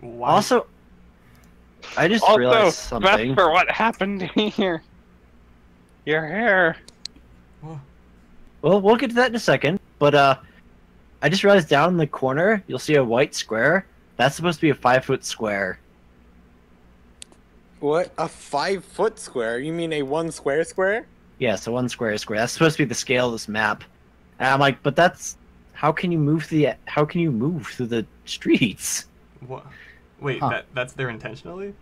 Why? Also, I just realized something. Vesper, what happened here? Your hair. Whoa. Well, we'll get to that in a second. But I just realized down in the corner, you'll see a white square. That's supposed to be a 5-foot square. What? A 5-foot square? You mean a 1 square square? Yeah, so 1 square square. That's supposed to be the scale of this map. And I'm like, but that's how can you move through the streets? What? Wait, that's there intentionally?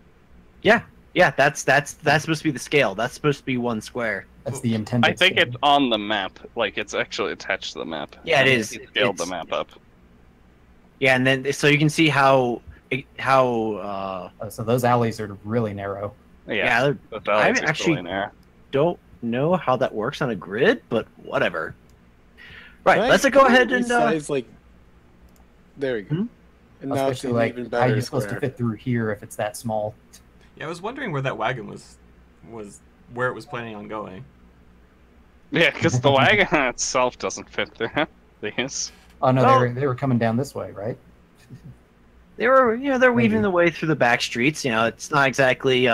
Yeah, that's supposed to be the scale. That's supposed to be 1 square. That's the intended. I think it's on the map. Like, it's actually attached to the map. Yeah, it is. He scaled the map up. Yeah, and then so you can see how so those alleys are really narrow. yeah I actually don't know how that works on a grid, but whatever. Right, let's go ahead and like there we go. Hmm? And now it's Especially like even how better are you supposed to square. fit through here if it's that small? Yeah, I was wondering where that wagon was where it was planning on going. Yeah, because the wagon itself doesn't fit there. These. Oh no, Well- they were coming down this way, right? they're weaving Maybe. the way through the back streets. It's not exactly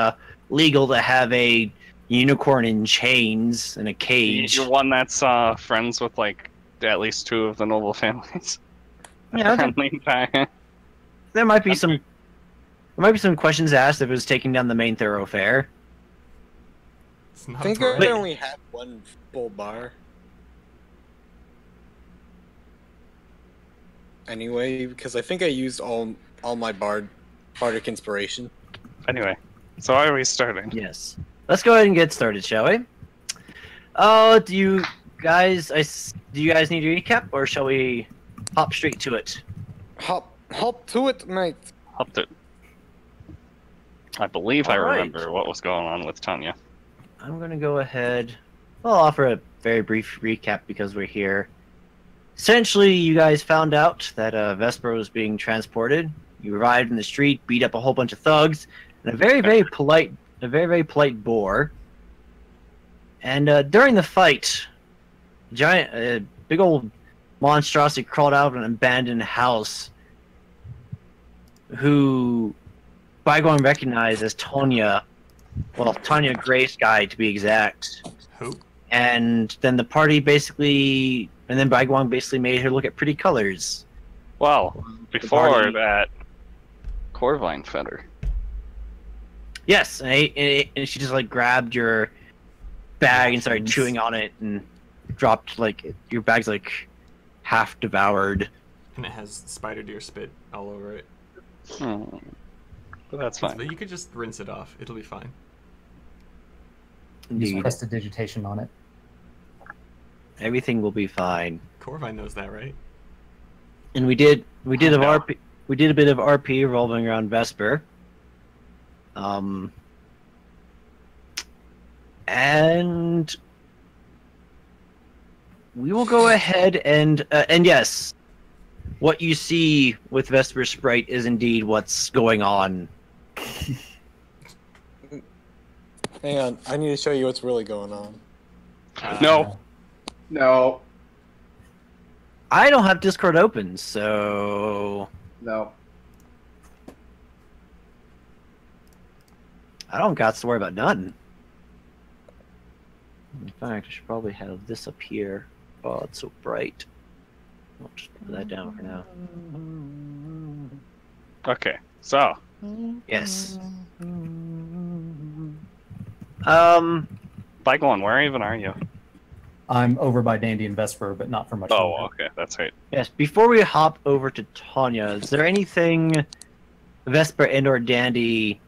legal to have a unicorn in chains in a cage. You're one that's friends with like at least 2 of the noble families. Yeah, Friendly guy. there might be some questions asked if it was taking down the main thoroughfare. It's I not think right. I only had 1 full bar. Anyway, because I think I used all my bardic inspiration. Anyway, so why are we starting? Yes. Let's go ahead and get started, shall we? Do you guys need a recap, or shall we hop straight to it? Hop to it, mate. Up to. I believe I All right. remember what was going on with Tanya. I'm gonna go ahead. I'll offer a very brief recap because we're here. Essentially, you guys found out that Vesper was being transported. You arrived in the street, beat up a whole bunch of thugs, and a very polite boar. And during the fight, a big old monstrosity crawled out of an abandoned house, who Bygone recognized as Tanya Gray Sky to be exact. Who? And then Bygone basically made her look at pretty colors. Well, before party- that, Corvine fed her. Yes, and she just like grabbed your bag and started chewing on it and dropped your bag's like half devoured. And it has spider deer spit all over it. But that's fine. But you could just rinse it off. It'll be fine. Just Indeed. prestidigitation on it. Everything will be fine. Corvine knows that, right? And we did a No. RP. We did a bit of RP revolving around Vesper. And we will go ahead and yes, what you see with Vesper Sprite is indeed what's going on. Hang on, I need to show you what's really going on. No. No. I don't have Discord open, so No. I don't got to worry about none. In fact, I should probably have this up here. Oh, it's so bright. I'll just put that down for now. Okay, so Yes. Bygone, where even are you? I'm over by Dandy and Vesper, but not for much Oh, longer. okay, that's right. Yes. Before we hop over to Tanya, is there anything Vesper and or Dandy?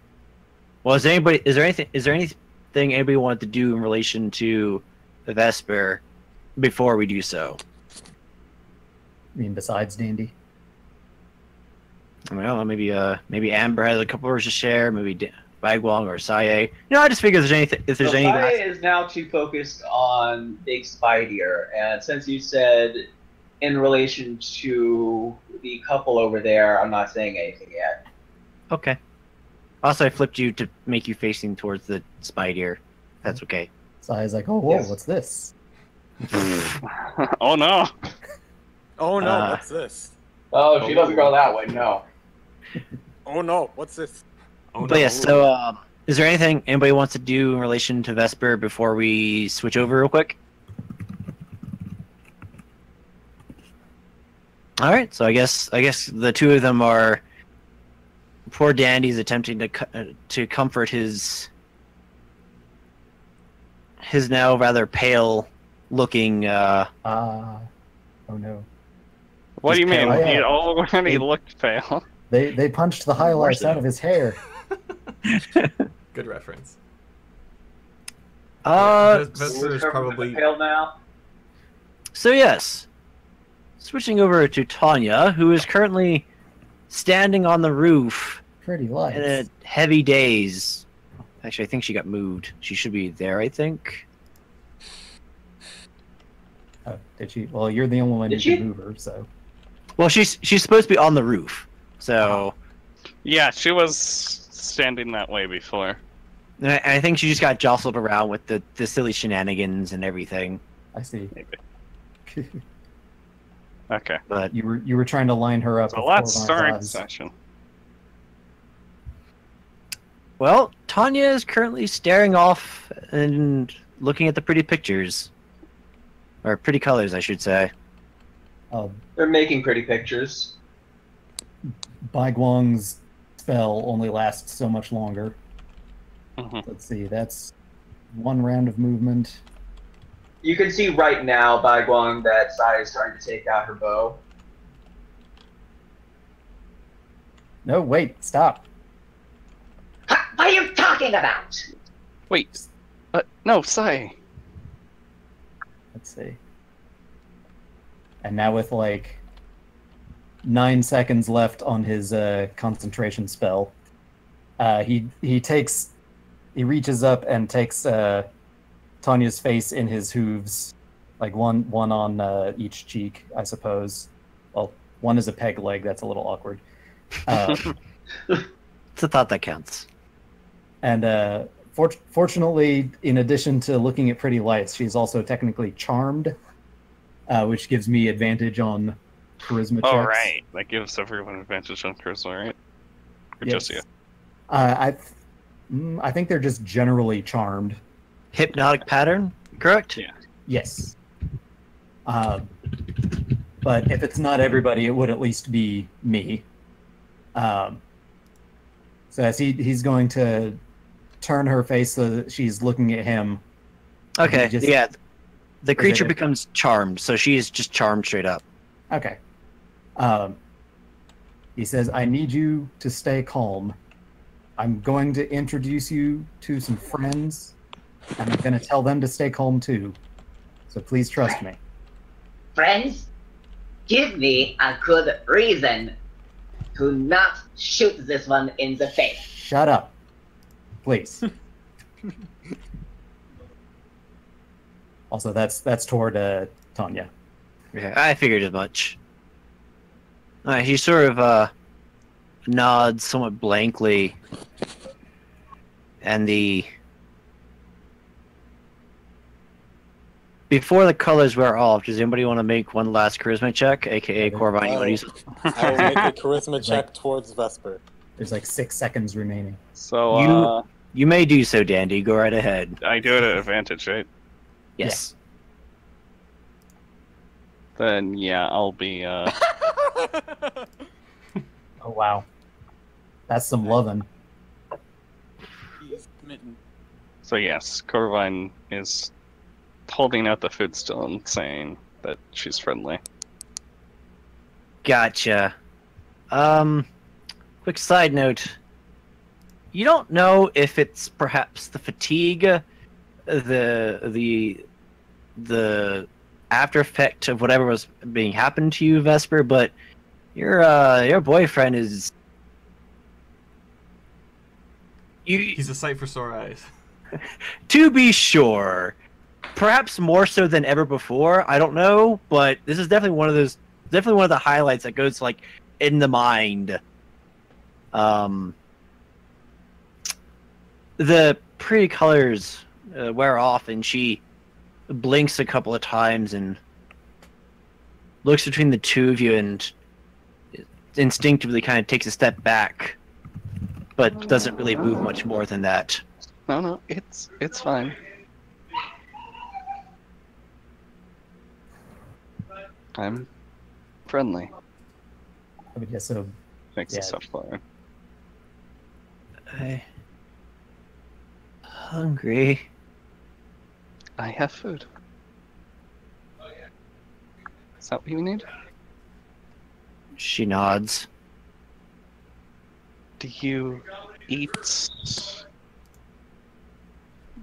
Well, is there anything anybody wanted to do in relation to the Vesper before we do so? I mean, besides Dandy. I don't know, maybe Amber has a couple words to share, maybe Bagwong or Saye. I just figure if there's anything. Sai is now too focused on Big Spider, and since you said in relation to the couple over there, I'm not saying anything yet. Okay. Also, I flipped you to make you facing towards the spider. That's okay. So I was like, oh, whoa, Yes. what's this? Oh no! Oh no, Uh, what's this? Oh, she doesn't go that way, no. Oh no, what's this? Oh But no. yeah, so is there anything anybody wants to do in relation to Vesper before we switch over real quick? All right, so I guess the two of them are. Poor Dandy's attempting to comfort his now rather pale looking. Oh no. What do you mean? pale. He Yeah. already looked pale. They punched the highlights so. out of his hair. Good reference. Uh, Vesper is We're probably. pale now. So yes, switching over to Tanya, who is currently standing on the roof Pretty in a lights. heavy daze. Actually, I think she got moved. She should be there, I think. Oh, did she? Well, you're the only one who Did she? can move her, so. Well, she's supposed to be on the roof. So Yeah, she was standing that way before. and I think she just got jostled around with the silly shenanigans and everything. I see. Maybe. Okay. But You were trying to line her up. So with let's Corvin's start eyes. session. well, Tanya is currently staring off and looking at the pretty pictures. Or pretty colors, I should say. They're making pretty pictures. Bai Guang's spell only lasts so much longer. Mhm. Let's see, that's one round of movement. You can see right now, Bai Guang, that Sai is trying to take out her bow. No, wait, stop. What are you talking about? Wait. No, Sai. Let's see. And now with like 9 seconds left on his concentration spell, he reaches up and takes Tanya's face in his hooves, like one on each cheek, I suppose. Well, one is a peg leg. That's a little awkward. It's a thought that counts. And fortunately, in addition to looking at pretty lights, she's also technically charmed, which gives me advantage on charisma checks. Oh, right. That gives everyone advantage on charisma, right? Or just you? I think they're just generally charmed. Hypnotic pattern, correct? Yeah. Yes. But if it's not everybody, it would at least be me. So as he's going to turn her face so that she's looking at him. Okay, Just- yeah. The creature it- becomes charmed, so she is just charmed straight up. Okay. He says, I need you to stay calm. I'm going to introduce you to some friends, and I'm going to tell them to stay calm too. So please trust me. Friends, give me a good reason to not shoot this one in the face. Shut up. Please. Also, that's toward Tanya. Yeah, I figured as much. Alright, he sort of nods somewhat blankly, and before the colors wear off, does anybody want to make one last charisma check, aka Corvine? You want to use I will make a charisma check towards Vesper. There's like 6 seconds remaining. So, You may do so, Dandy. Go right ahead. I do it at advantage, right? Yes. Then, yeah, I'll be, Oh, wow. That's some lovin'. He's smitten. So yes, Corvine is holding out the food still and saying that she's friendly. Gotcha. Quick side note. You don't know if it's perhaps the fatigue, the after effect of whatever was being happened to you, Vesper, but your boyfriend is He's a sight for sore eyes. to be sure, perhaps more so than ever before. I don't know, but this is definitely one of the highlights that goes like in the mind. The pretty colors wear off, and she blinks a couple of times and looks between the two of you, and instinctively kind of takes a step back but doesn't really move much more than that. No, it's fine. I'm friendly. I mean, yeah, so Makes Yeah. a step forward. I'm hungry. I have food. Is that what you need? She nods. Do you eat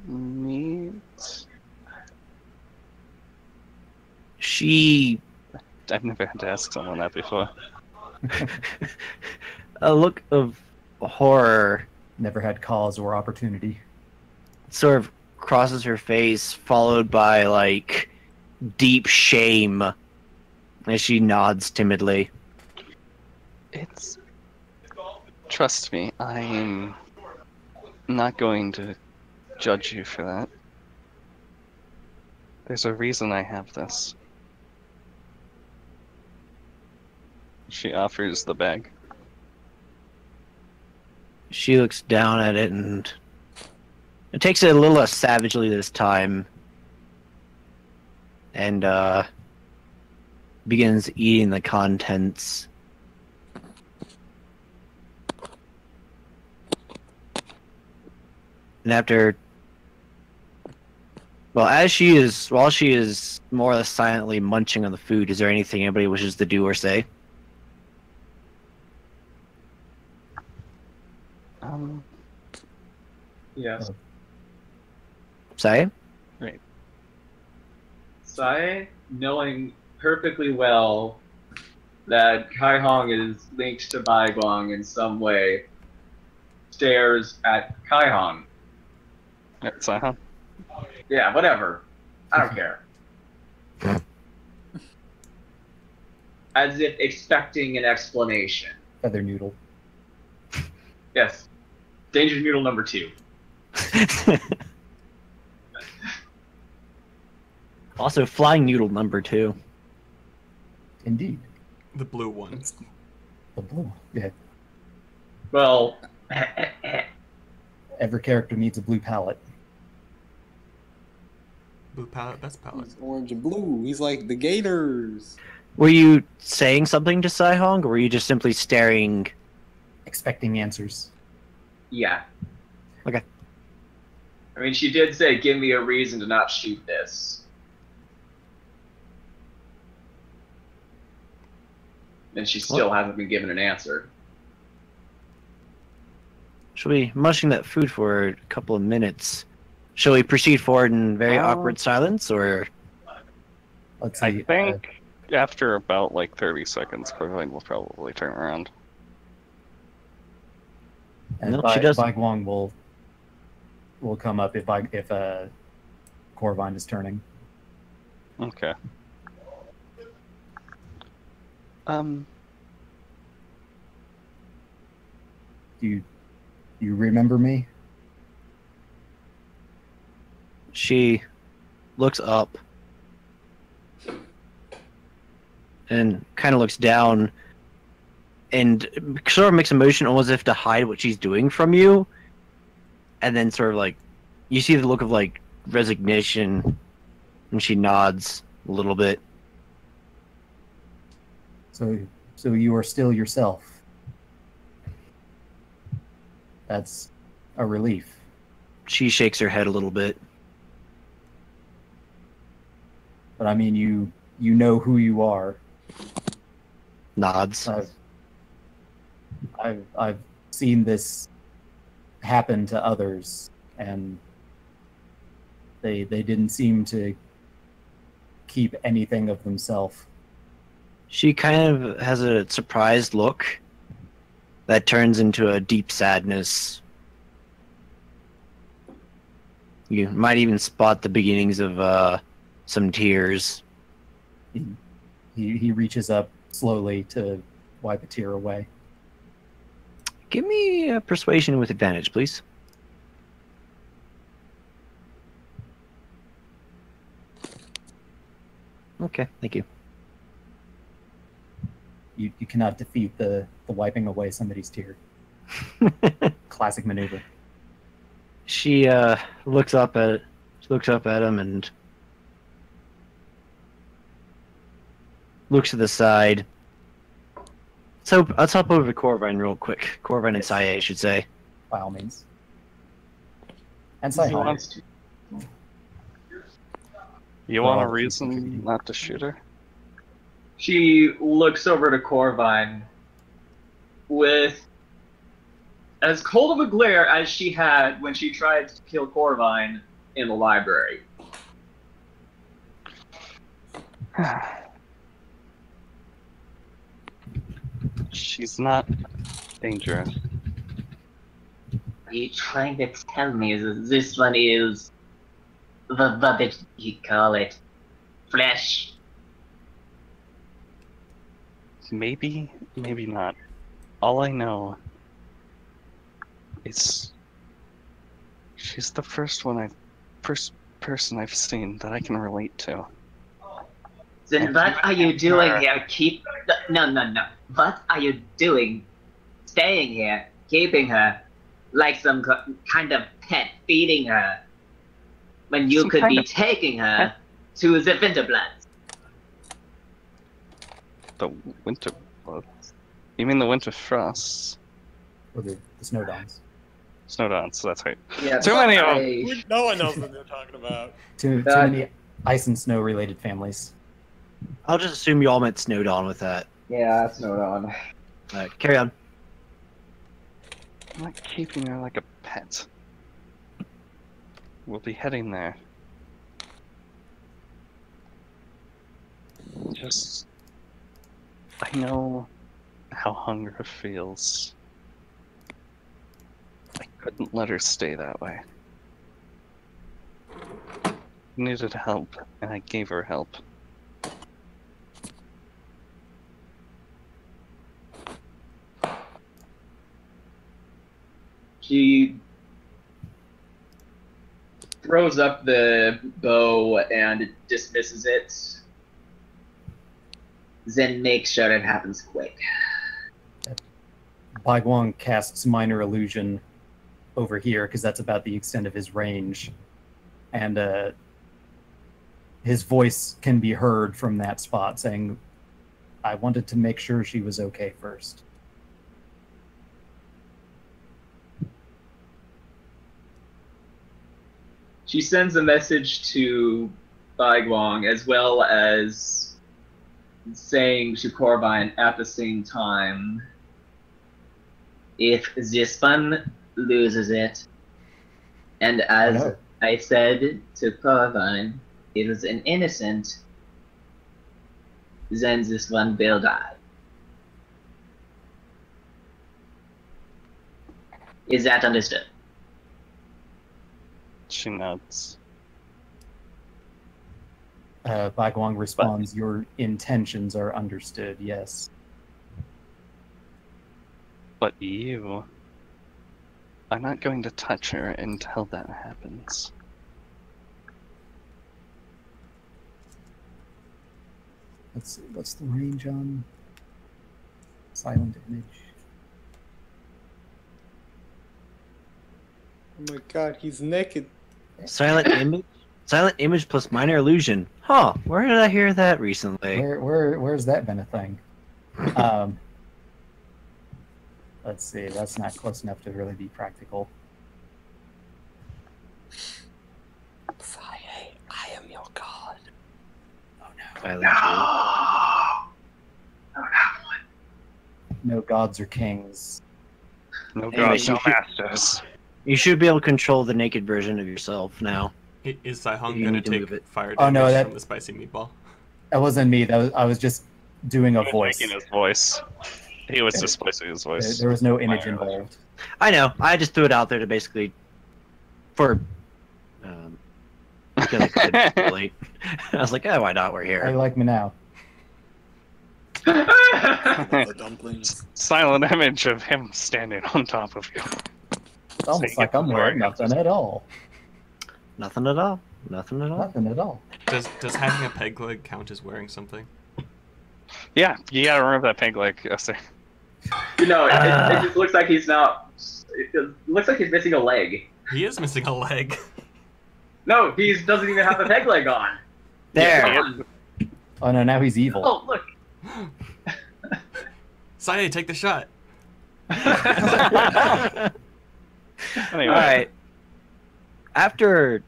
meat? She I've never had to ask someone that before. a look of horror never had cause or opportunity. sort of crosses her face, followed by like deep shame as she nods timidly. It's. Trust me, I'm not going to judge you for that. There's a reason I have this. She offers the bag. She looks down at it and it takes it a little less savagely this time and begins eating the contents. And after, while she is more or less silently munching on the food, is there anything anybody wishes to do or say? Yes. Say? Sai, knowing perfectly well that Kai Hong is linked to Bai Guang in some way, stares at Kai Hong. Saihan? Yeah, whatever. I don't care. As if expecting an explanation. Feather noodle. Yes. Danger noodle number 2. Also, flying noodle number 2. Indeed. The blue ones. The blue. Yeah. Well, Every character needs a blue palette. Blue palette, best palette. He's orange and blue. He's like the Gators. Were you saying something to Sai-Hong, or were you just simply staring? Expecting answers. yeah. Okay. I mean, she did say, give me a reason to not shoot this. And she still hasn't been given an answer. She'll be munching that food for a couple of minutes. Shall we proceed forward in very awkward silence, or? Let's see. I think after about like 30 seconds, Corvine will probably turn around. And No, she doesn't. Bai Guang will come up if Corvine is turning. Okay. Do you remember me? She looks up and kind of looks down and sort of makes a motion almost as if to hide what she's doing from you. And then sort of like, you see the look of like resignation and she nods a little bit. So you are still yourself. That's a relief. She shakes her head a little bit. But I mean, you know who you are. Nods. I've seen this happen to others, and they didn't seem to keep anything of themselves. She kind of has a surprised look that turns into a deep sadness. You might even spot the beginnings of some tears. He reaches up slowly to wipe a tear away. Give me a persuasion with advantage, please. Okay, thank you. You cannot defeat the wiping away somebody's tear. classic maneuver. She looks up at him and looks to the side. So let's hop over to Corvine real quick. Corvine and Saya, I should say. By all means. And He Saihan. wants to. You want a reason not to shoot her? She looks over to Corvine with as cold of a glare as she had when she tried to kill Corvine in the library. She's not dangerous. Are you trying to tell me that this one is what did you call it? Flesh? Maybe, maybe not. All I know is she's the first person I've seen that I can relate to. Then what are you doing here? No. What are you doing? Staying here, keeping her like some kind of pet, feeding her, when you Some could kind be of taking her to the Winterbloods. The winter blood. You mean the winter frosts? Or the snow dawns. Snow dawns, that's right. Yeah, Too many of them. No one knows what they're talking about. Too many ice and snow related families. I'll just assume you all meant Snowed On with that. Yeah, that's no on. Carry on. I'm not keeping her like a pet. We'll be heading there. Just... I know how hunger feels. I couldn't let her stay that way. She needed help, and I gave her help. She throws up the bow and dismisses it. Then make sure it happens quick. Baiguang casts Minor Illusion over here because that's about the extent of his range. And his voice can be heard from that spot saying, I wanted to make sure she was okay first. She sends a message to Baiguang as well as saying to Corvine at the same time, If this one loses it, and as No. I said to Corvine, it was an innocent, then this one will die. Is that understood? She nods. Baiguang responds, your intentions are understood, yes. But you... I'm not going to touch her until that happens. Let's see, what's the range on Silent Image? Oh my god, he's naked. Silent image plus minor illusion. Huh? Where did I hear that recently? Where's that been a thing? Let's see, that's not close enough to really be practical. I am your god. Silent No gods or kings. No Anyway, gods, no you should- masters. You should be able to control the naked version of yourself now. Is Saihong You gonna need to move take it. fire Oh, damage no, that- from the spicy meatball? That wasn't me. I was just doing a He was voice. making his voice. He was displacing his voice. There was no image Minor illusion. involved. I know. I just threw it out there to basically, because I could. Really. I was like, oh, why not? We're How here. you like me now? The dumplings. Silent image of him standing on top of you. It's almost So you like get I'm the wearing fire nothing at all. Nothing at all. Nothing at all. Nothing at all. Does having a peg leg count as wearing something? Yeah, you gotta remember that peg leg. You know, it just looks like he's now It looks like he's missing a leg. He is missing a leg. No, he doesn't even have the peg leg on. There. Come on. Oh no, now he's evil. Oh, look. Sae, take the shot. Anyway, All right. After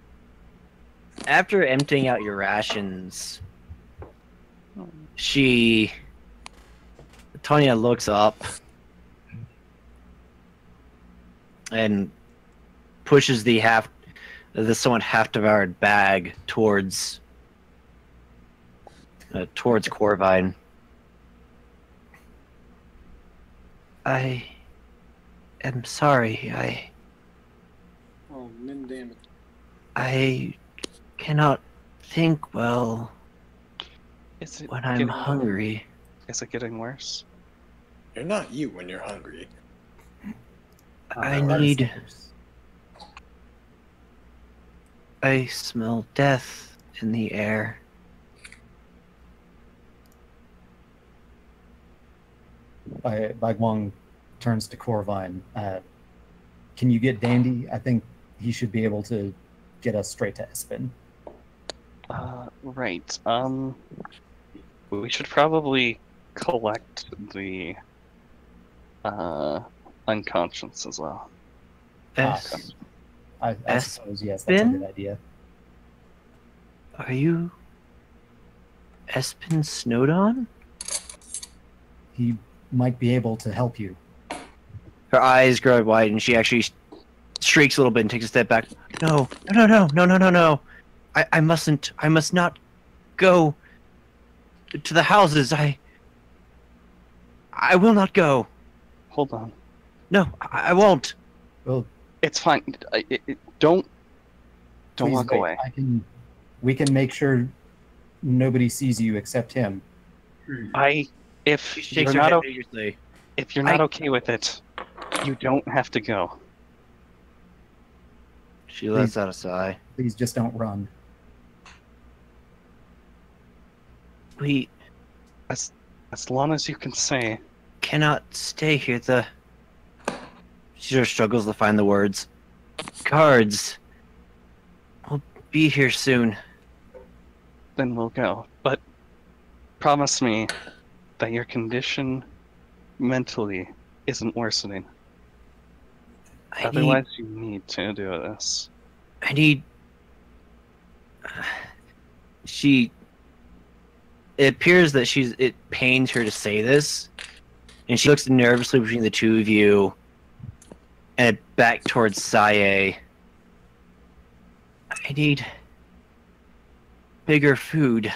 emptying out your rations, Tonya looks up and pushes the somewhat half-devoured bag towards Corvine. I am sorry. Oh, min damn it. I cannot think well is it when I'm getting, hungry. Is it getting worse? You're not you when you're hungry. I That is need. worse. I smell death in the air. Bagwong turns to Corvine. Can you get Dandy? I think he should be able to get us straight to Espen. Right. We should probably collect the unconscious as well. Es- I suppose, yes, that's a Espen? good idea. Are you Espen Snowdon? He might be able to help you. Her eyes grow wide, and she actually shrieks a little bit and takes a step back. No, no, no, no, no, no, no! I mustn't. I must not go to the houses. I will not go. Hold on. No, I won't. Well, It's fine. Don't please walk wait. away. We can make sure nobody sees you except him. If She you're shakes her not head okay, vigorously. if you're not okay with it, you don't have to go. She lets out a sigh. Please just don't run. We As long as you can say, cannot stay here. She sort of struggles to find the words. Guards will be here soon. then we'll go. But promise me that your condition mentally isn't worsening. Otherwise, you need to do this. I need. It appears that it pains her to say this, and she looks nervously between the two of you, and back towards Sae. I need bigger food.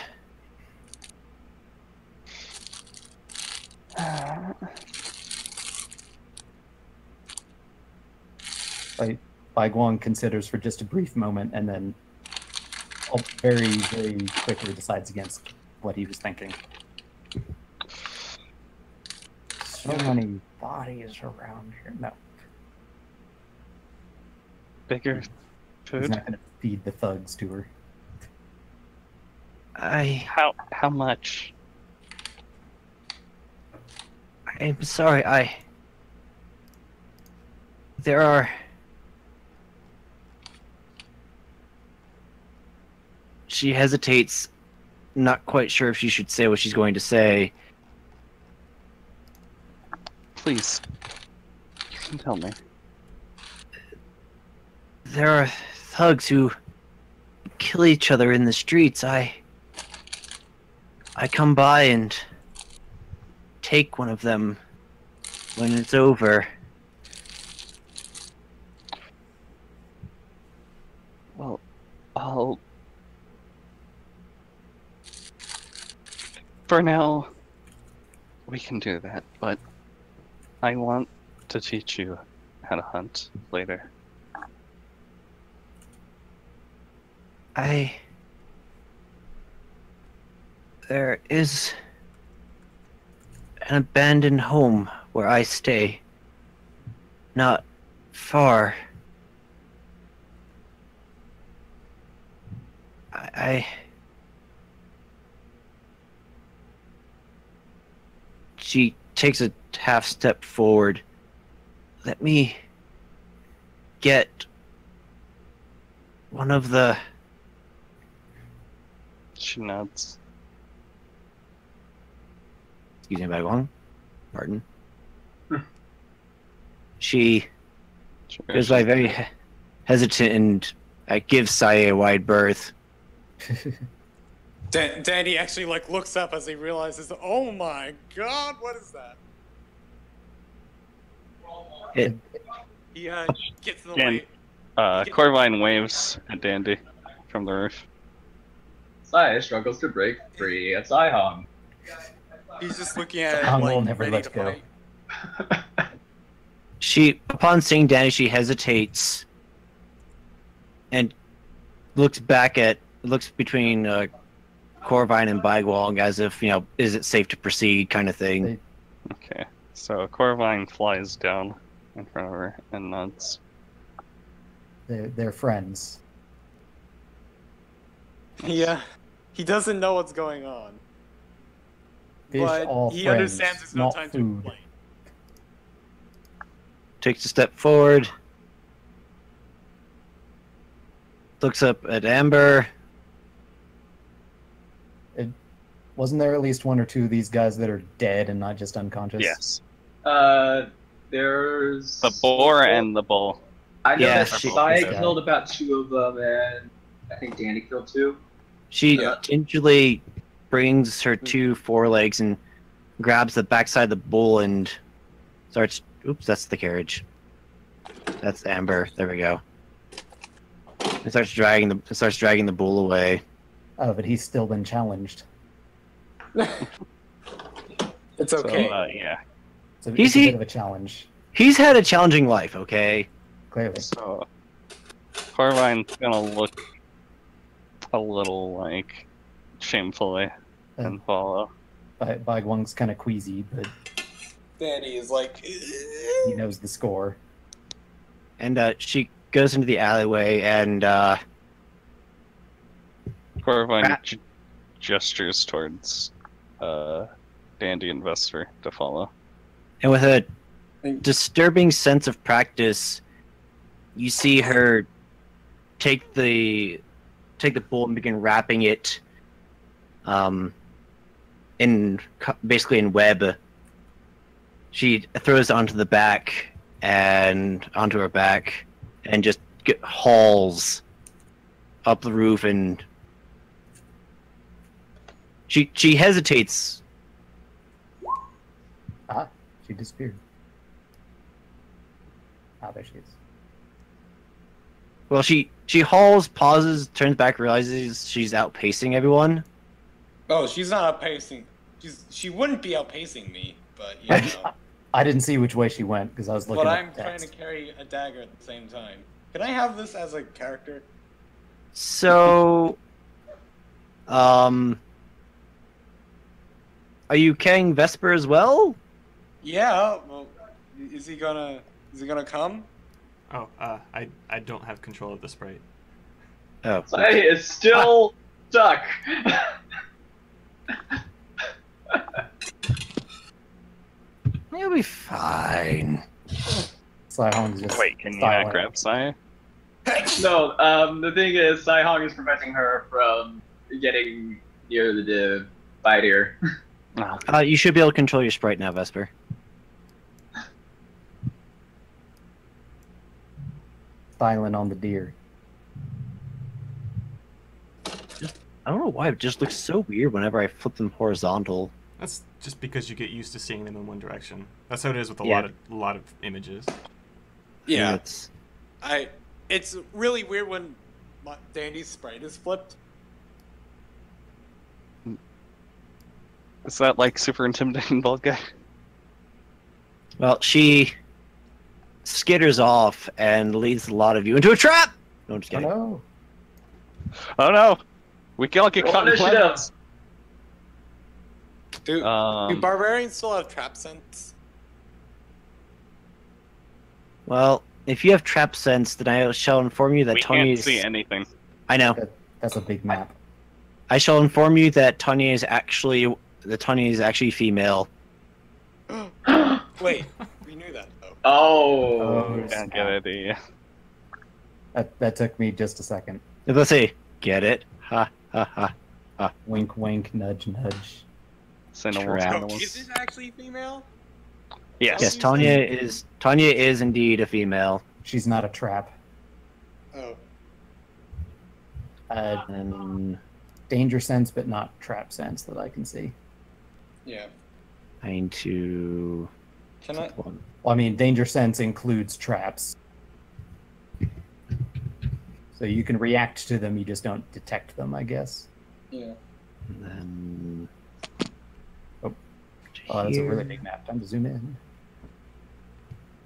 Bagwong considers for just a brief moment and then very, very quickly decides against what he was thinking. So many bodies around here. No, Bigger he's food? not going to feed the thugs to her. How much? I'm sorry, there are... She hesitates, not quite sure if she should say what she's going to say. Please. You can tell me. There are thugs who kill each other in the streets. I come by and take one of them when it's over. Well, I'll... For now, we can do that, but I want to teach you how to hunt later. There is an abandoned home where I stay. Not far. She takes a half step forward. Let me get one of the... She nods. Excuse me, Bagwong. Pardon. She goes by very hesitant and gives Sae a wide berth. Danny actually like looks up as he realizes, oh my god, what is that? He gets in the Dan- way. Corvine waves at Dandy from the roof. Sai struggles to break free at Saihong. He's just looking at it Song will like never ready let to go. fight. Upon seeing Danny, she hesitates and looks between Corvine and Bagwong as if, is it safe to proceed kind of thing. Okay, so Corvine flies down in front of her and nods. They're friends. Yeah, he doesn't know what's going on, Fish but all he friends, understands there's no not time to food. complain. Takes a step forward. Looks up at Amber. Wasn't there at least one or two of these guys that are dead and not just unconscious? Yes. There's The boar and the bull. I know Yeah, that she- Sai this guy. killed about 2 of them, and I think Danny killed 2. She Yeah. gingerly brings her 2 forelegs and grabs the backside of the bull and starts. Oops, that's the carriage. That's Amber. There we go. And starts dragging the bull away. Oh, but he's still been challenged. It's okay. So, yeah. So He's- it's a he- bit of a challenge, He's had a challenging life. Okay. clearly. So Corvine's gonna look a little like shamefully and follow. Bagwong's kind of queasy, but Danny is like, he knows the score. And she goes into the alleyway and Corvine gestures towards Dandy and Vesper to follow. with a disturbing sense of practice, you see her take the bull and begin wrapping it basically in web. She throws it onto her back and just hauls up the roof, and she hesitates. She disappeared. Ah, there she is. Well, she hauls, pauses, turns back, realizes she's outpacing everyone. oh, she's not outpacing. She wouldn't be outpacing me, but you know. I didn't see which way she went because I was looking But at I'm the trying to text. carry a dagger at the same time. Can I have this as a character? So, are you carrying Vesper as well? Yeah. Well, is he gonna come? Oh, I don't have control of the sprite. Oh, Sai is still stuck. you'll be fine. Saihong's just Wait, can you styling. not grab Sai? No, the thing is, Saihong is preventing her from getting near the fighter. No. You should be able to control your sprite now, Vesper. Styling on the deer. I don't know why it just looks so weird whenever I flip them horizontal. That's just because you get used to seeing them in one direction. That's how it is with a Yeah. lot of images. Yeah. It's, It's really weird when Dandy's sprite is flipped. Is that like super intimidating, bald guy? well, she skitters off and leads a lot of you into a trap. No, I'm just Oh kidding. no! Oh no! We can all get Roll caught in initiative. planets. Do barbarians still have trap sense? Well, if you have trap sense, then I shall inform you that We Tony can't is. see anything. I know. That's a big map. I shall inform you that Tanya is actually female. Wait, we knew that though. Oh. Yeah, good idea. That took me just a second. Let's say, get it? Ha ha ha. Wink, wink, nudge, nudge. Cinemas, Trap. So, cinemas. is it actually female? Yes. Yes, What you Tanya is indeed a female. She's not a trap. Oh. And Danger sense, but not trap sense that I can see. Yeah. I need to. Can I? Well, I mean, danger sense includes traps. So you can react to them, you just don't detect them, I guess. Yeah. And then. Oh, that's a really here. big map. Time to zoom in.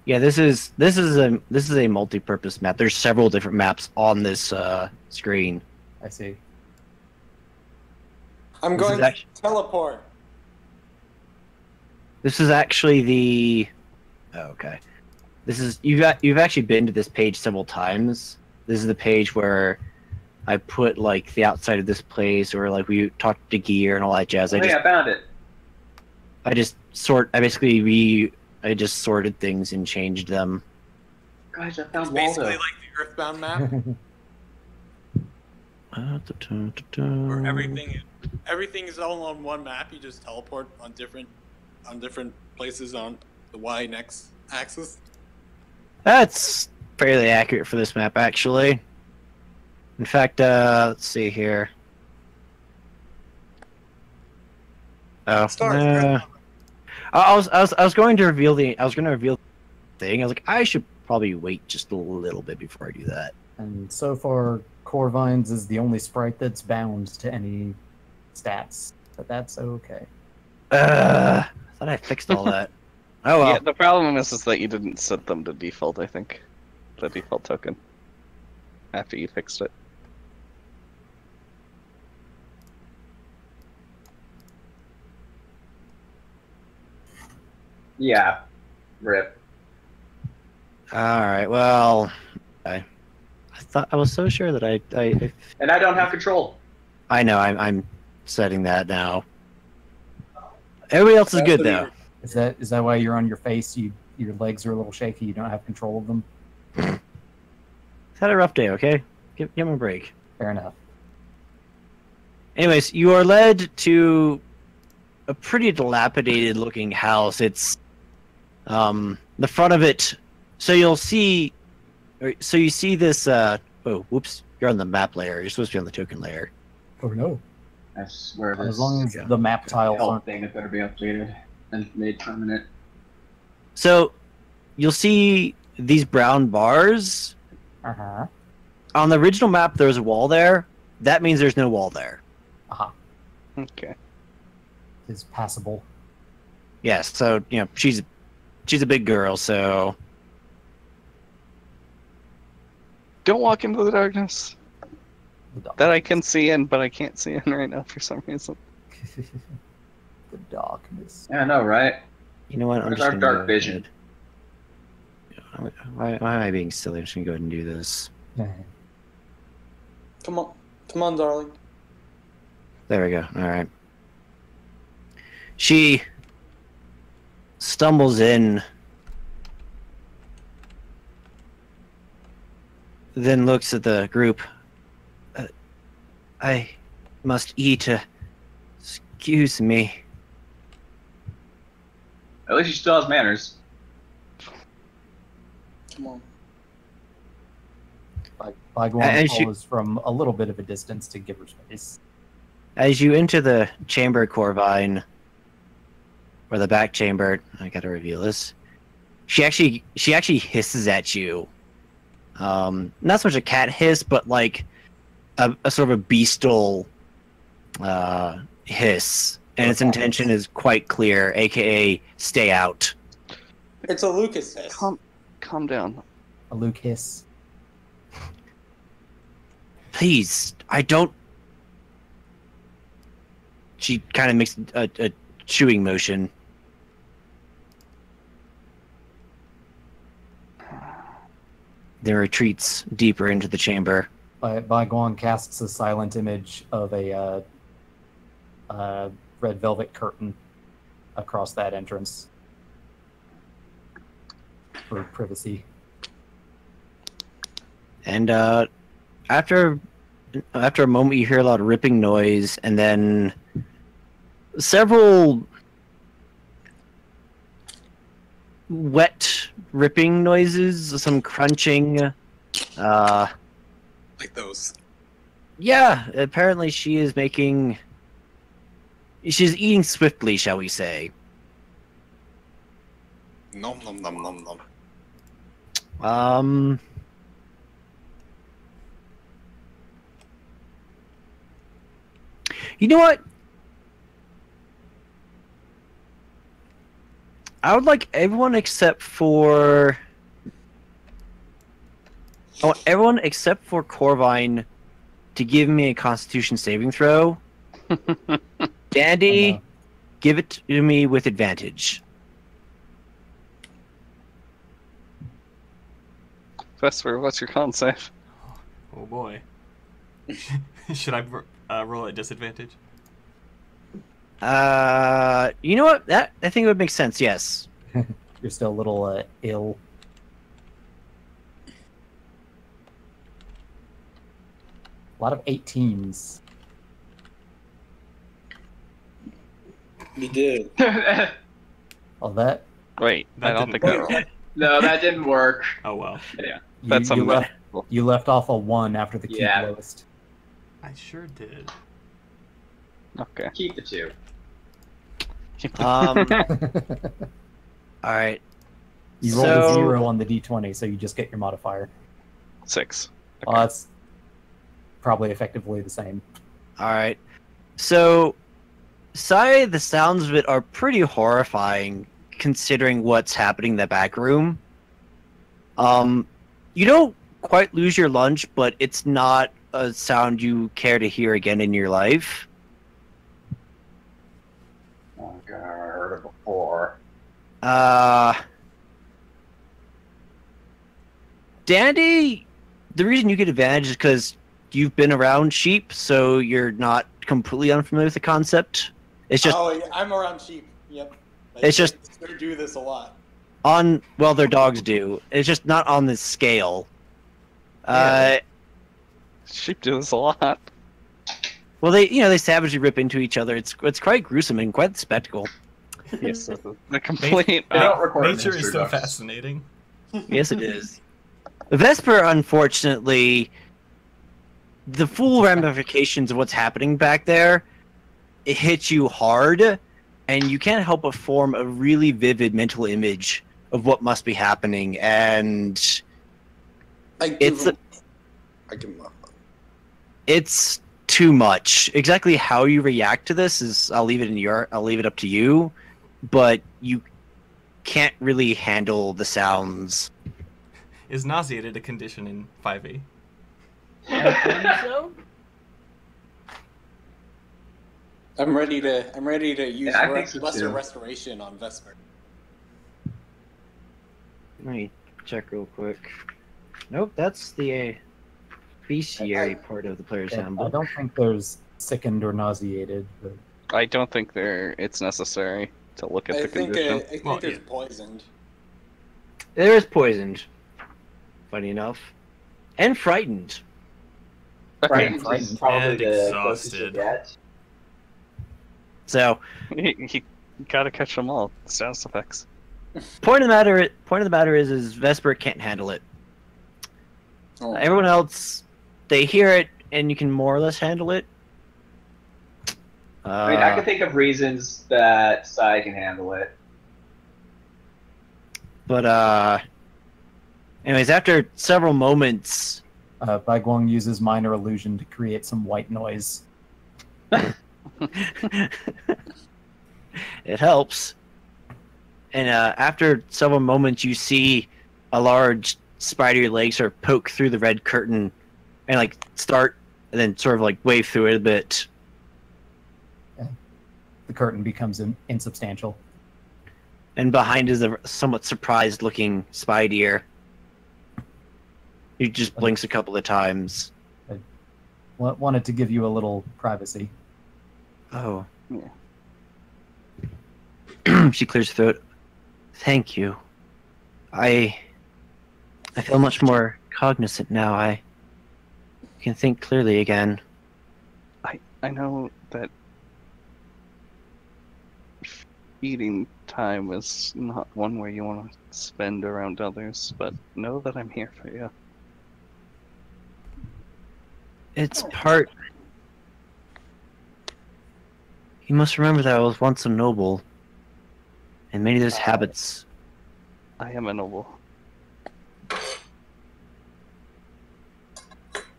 Yeah, this is a multi-purpose map. There's several different maps on this screen. I see. I'm This is going to actu- teleport. This is actually the. Oh, okay. This is you've actually been to this page several times. This is the page where I put like the outside of this place, or like we talked to gear and all that jazz. Oh, hey, I found it. I just sorted things and changed them. Guys, I It's found basically Waldo. like the Earthbound map, where everything is all on one map. You just teleport on different places on the Y and X axis. That's fairly accurate for this map, actually. In fact, let's see here. Oh, Stars. I was going to reveal the thing. I was like, I should probably wait just a little bit before I do that. And so far, Corvines is the only sprite that's bound to any stats, but that's okay. I thought I fixed all that. Oh well. Yeah, the problem is that you didn't set them to default, I think. The default token. After you fixed it. Yeah. Rip. All right. Well, I thought I was so sure that I And I don't have control. I know I'm setting that now. Everybody else is good though. Is that why you're on your face? Your legs are a little shaky. You don't have control of them. Had a rough day. Okay, give him a break. Fair enough. Anyways, you are led to a pretty dilapidated looking house. It's the front of it. So you see this. Oh, whoops! You're on the map layer. You're supposed to be on the token layer. Oh no! I swear As long as Yeah. the map tiles health aren't. thing that better be updated and made permanent. So you'll see these brown bars. Uh-huh. On the original map, there's a wall there. That means there's no wall there. Aha. Okay. Is passable. Yes. So she's a big girl. So Don't walk into the darkness. The dark- That I can see in, but I can't see in right now for some reason. the darkness. Yeah, I know, right? you know what? I'm Where's just our gonna dark go vision? ahead. Why am I being silly? I'm just gonna go ahead and do this. Come on, darling. There we go. All right. She stumbles in, then looks at the group. I must eat. Excuse me. At least she still has manners. Come on. Bygone And she- follows from a little bit of a distance to give her space. As you enter the chamber, Corvine, or the back chamber, I gotta reveal this. She actually hisses at you. Not so much a cat hiss, but like a sort of a bestial hiss, and its intention is quite clear, aka stay out. It's a Lucas test. Calm down. A Luke hiss. Please, I don't. She kind of makes a chewing motion. Then retreats deeper into the chamber. Bygone casts a silent image of a red velvet curtain across that entrance for privacy. And after a moment, you hear a lot of ripping noise, and then several wet ripping noises, some crunching. Like those. Yeah, apparently she's eating swiftly, shall we say. Nom nom nom nom nom. You know what? I would like everyone except for Corvine to give me a Constitution saving throw. Dandy, Oh, no. give it to me with advantage. Vesper, what's your con save? Oh boy. Should I roll at disadvantage? You know what? That I think it would make sense. Yes. You're still a little ill. A lot of 18s. You did. Oh, that Wait, That I don't didn't think work. that rolled. No, that didn't work. Oh well. That's you, a left, mess. you left off a 1 after the key Yeah. lowest. I sure did. Okay. Keep the 2. All right. You rolled So- a 0 on the d20, so you just get your modifier. 6. Oh, that's probably effectively the same. All right. So, Sai, the sounds of it are pretty horrifying, considering what's happening in the back room. You don't quite lose your lunch, but it's not a sound you care to hear again in your life. Oh god, I heard it before. Dandy, the reason you get advantage is because you've been around sheep, so you're not completely unfamiliar with the concept. It's just Oh, yeah, I'm around sheep. Yep. It's just- they do this a lot. well, their dogs do. It's just not on this scale. Sheep do this a lot. Well, they savagely rip into each other. It's quite gruesome and quite the spectacle. Yes, the complete. They don't record Nature is history so books. fascinating. Yes, it is. Vesper, unfortunately, the full ramifications of what's happening back there, it hits you hard, and you can't help but form a really vivid mental image of what must be happening, and I give It's him. I give him a. it's too much. Exactly how you react to this is I'll leave it up to you, but you can't really handle the sounds. Is nauseated a condition in 5e? I'm ready to use Yeah, I think so lesser too. restoration on Vesper. Let me check real quick. Nope, that's the bestiary part of the player's Yeah, I handbook. don't think there's sickened or nauseated, but I don't think it's necessary to look at I the think condition. I think Well, there's yeah. poisoned. There is poisoned, funny enough, and frightened. Frightened frightened. is probably And the closest you exhausted. get. So, You gotta catch them all. Status effects. point of the matter is Vesper can't handle it. Oh. Everyone else, they hear it, and you can more or less handle it. I mean, I can think of reasons that Sai can handle it. But anyways, after several moments, Bai Guang uses minor illusion to create some white noise. it helps. And after several moments, you see a large spidery leg sort of poke through the red curtain and like start, and then sort of like wave through it a bit. The curtain becomes insubstantial. And behind is a somewhat surprised-looking spider. He just blinks a couple of times. Wanted to give you a little privacy. Oh. Yeah. She clears her throat. Thank you. I feel much more cognizant now. I can think clearly again. I know that feeding time is not one where you want to spend around others, but know that I'm here for you. It's part... You must remember that I was once a noble, and many of those habits... I am a noble.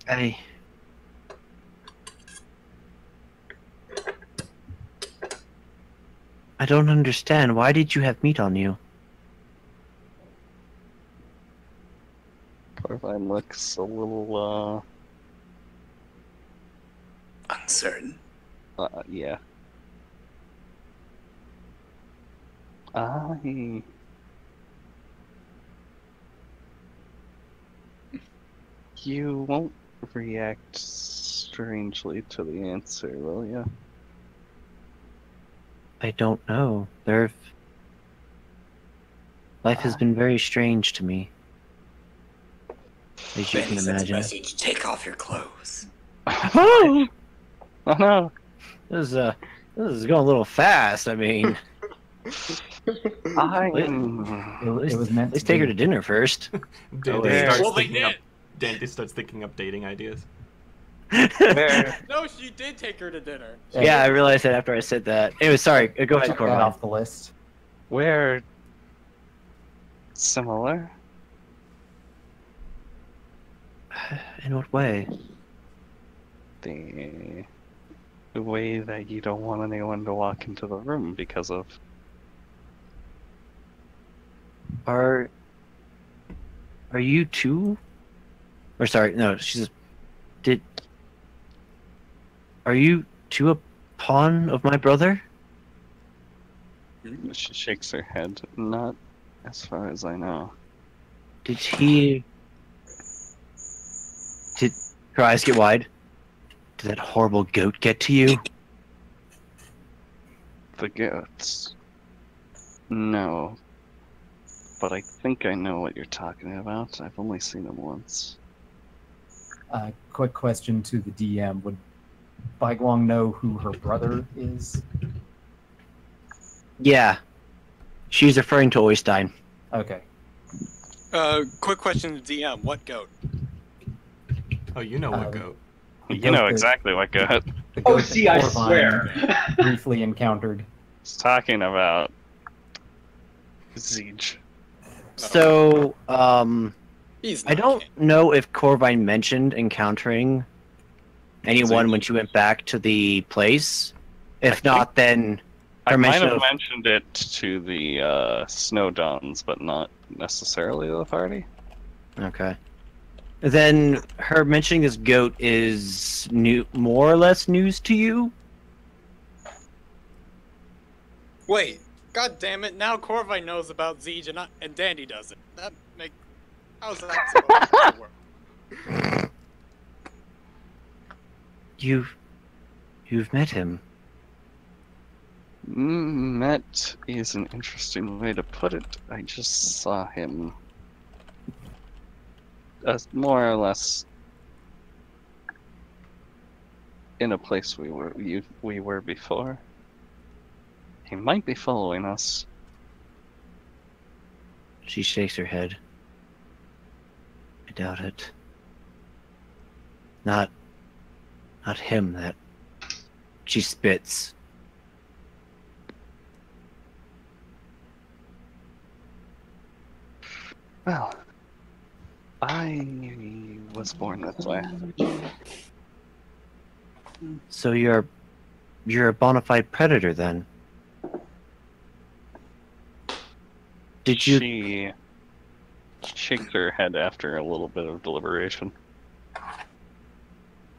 I don't understand. Why did you have meat on you? Corvine looks a little, Uncertain. yeah. You won't react strangely to the answer, will you? I don't know. Life has been very strange to me. As you Ben can sends a imagine. message, take off your clothes. Oh! Oh no! This is going a little fast. I mean, I'm... It was meant at least to take her be. to dinner first. Dandy wait. starts Well, they thinking up. did. Dandy starts thinking up dating ideas. Where... No, she did take her to dinner. Yeah, I realized that after I said that. Anyway, sorry. Go ahead, Check that Corbin. off the list. We're similar. In what way? The way that you don't want anyone to walk into the room because of. Are you two? Or sorry, no. Are you two a pawn of my brother? She shakes her head. Not as far as I know. Did her eyes get wide? Did that horrible goat get to you? The goats. No. But I think I know what you're talking about. I've only seen them once. Quick question to the DM: would Baiguang know who her brother is? Yeah. She's referring to Oystein. Okay. Quick question to DM. What goat? Oh, you know what goat. You know exactly what goat. The Oh, goat that see, I Corvine swear. briefly encountered. It's talking about Siege. So, He's I not don't king. know if Corvine mentioned encountering anyone when she went back to the place. If not, then I her might mention have of... mentioned it to the Snow Dons, but not necessarily the party. Okay. Then her mentioning this goat is more or less news to you? Wait, god damn it! Now Corvine knows about Siege and Dandy doesn't. How's that supposed to work? You've met him. Met is an interesting way to put it. I just saw him more or less in a place we were before. He might be following us. She shakes her head. I doubt it. Not him. That she spits. Well, I was born this way. So you're a bona fide predator then? Did you? She shakes her head after a little bit of deliberation.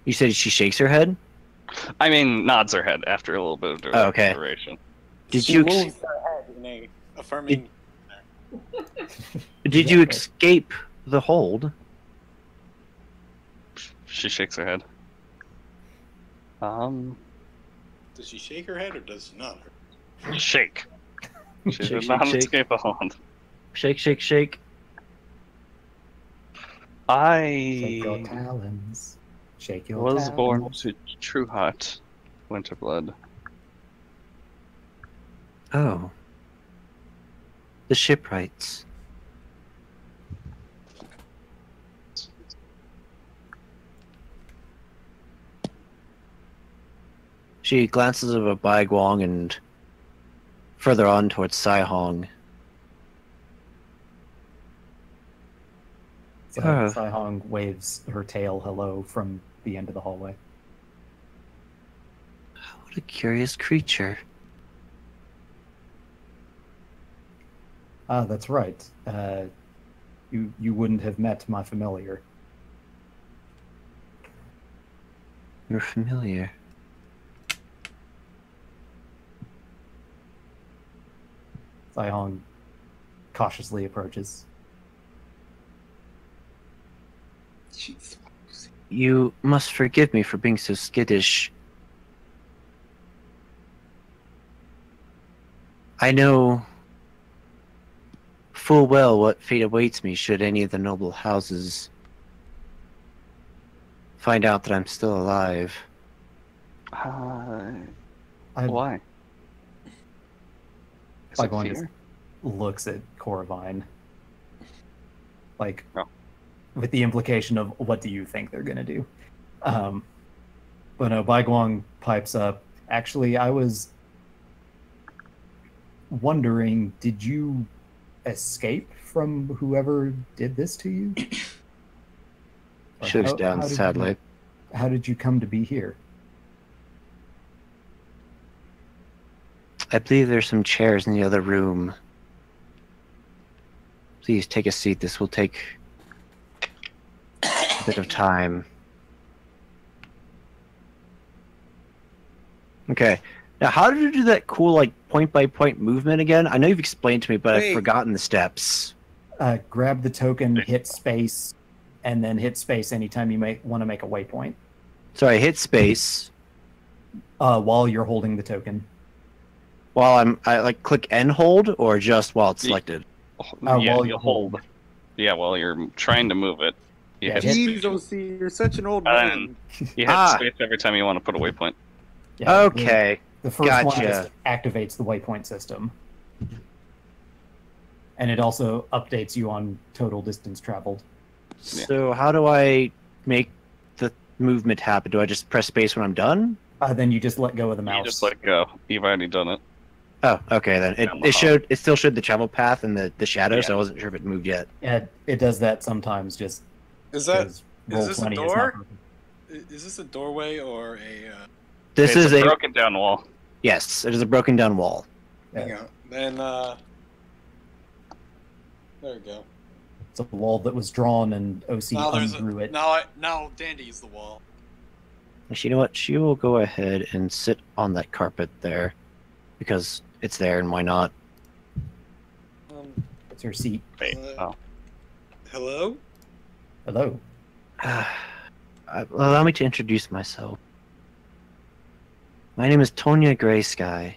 You said she shakes her head. I mean, nods her head after a little bit of Oh, okay. deliberation. Did She you? moves her head in a affirming. Did you escape the hold? She shakes her head. Does she shake her head or does she not? Shake. She Shake, did shake, not shake. escape a hold. Shake, shake, shake. Shake your I talons. Shake your was born talons. to true heart, Winterblood. Oh. The shipwrights. She glances over Bai Guang and further on towards Sai Hong. So Oh. Sai-Hong waves her tail hello from the end of the hallway. What a curious creature. Ah, that's right. You wouldn't have met my familiar. You're familiar. Sai-Hong cautiously approaches. Jeez. You must forgive me for being so skittish. I know full well what fate awaits me should any of the noble houses find out that I'm still alive. I Why? Is it Qui-Gon just fear? looks at Coravine, like, Oh. with the implication of what do you think they're gonna do? But no, Bai Guang pipes up. Actually, I was wondering, did you escape from whoever did this to you? Or Shows down did sadly. how did you come to be here? I believe there's some chairs in the other room. Please take a seat. This will take a bit of time. Okay. Now, how did you do that cool, like, point-by-point movement again? I know you've explained to me, but I've Wait. forgotten the steps. Grab the token, hit space, and then hit space anytime you want to make a waypoint So I hit space while you're holding the token. while I like click and hold, or just while it's Ye- selected. Yeah, while you you hold. hold. Yeah, while you're trying to move it. You Yeah, hit hit- Jeez, OC, you're such an old And man. You hit Ah. space every time you want to put a waypoint. Yeah, Okay. The first one Gotcha. just activates the waypoint system. And it also updates you on total distance traveled. So how do I make the movement happen? Do I just press space when I'm done? Then you just let go of the mouse. You just let go. You've already done it. Oh, okay then. Down the It still showed the travel path and the shadow, Yeah. so I wasn't sure if it moved yet. Yeah, it does that sometimes just Is that because roll this a 20 is door? not perfect. is this a doorway or a? This It's is a a broken down wall. yes, it is a broken down wall. Hang on. Then there we go. It's a wall that was drawn and OC Now there's undrew it. now Dandy's the wall. Actually, you know what? She will go ahead and sit on that carpet there because it's there, and why not? It's her seat. Wait. Oh. Hello. Hello. Allow me to introduce myself. My name is Tonya Graysky.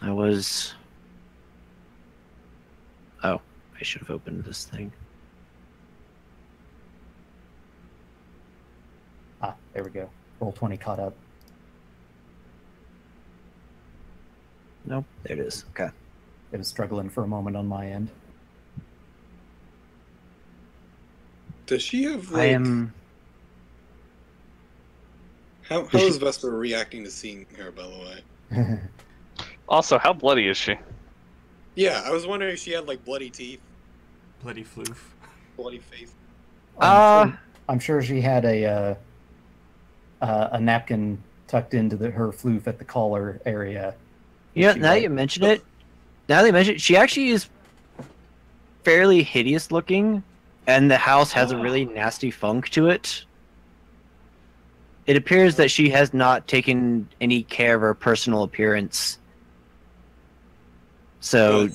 I was. Oh, I should have opened this thing. Ah, there we go. Roll 20 caught up. Nope, there it is. Okay. It was struggling for a moment on my end. Does she have I like? am. How Does she- is Vesper reacting to seeing her? By the way. Also, how bloody is she? Yeah, I was wondering if she had like bloody teeth, Bloody floof. bloody face. I'm sure she had a napkin tucked into her floof at the collar area. Yeah, She now that like- you mention it, she actually is fairly hideous looking, and the house has a really nasty funk to it. It appears that she has not taken any care of her personal appearance. So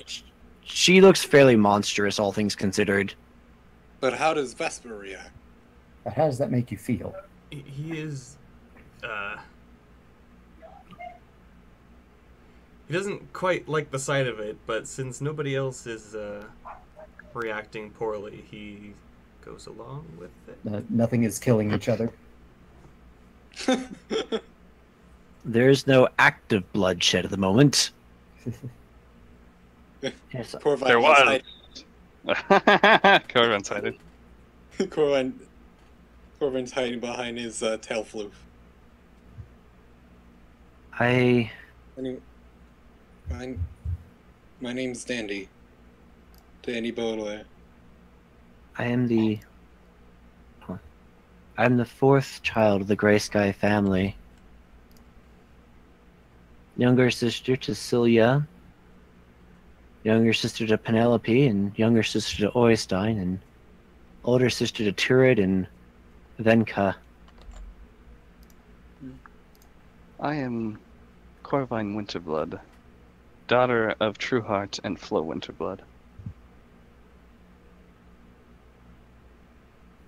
she looks fairly monstrous, all things considered. But how does Vesper react? But how does that make you feel? He is. He doesn't quite like the sight of it, but since nobody else is reacting poorly, he goes along with it. Nothing is killing each other. There's no active bloodshed at the moment. Yes, Corvine There is was. hiding- Corvin's hiding. Corvin's hiding behind his tail floof. I Anyway, my name's Dandy. Dandy Baudelaire. am the I'm the fourth child of the Gray Sky family. Younger sister to Celia, younger sister to Penelope, and younger sister to Oystein, and older sister to Turid and Venka. I am Corvine Winterblood, daughter of Trueheart and Flo Winterblood.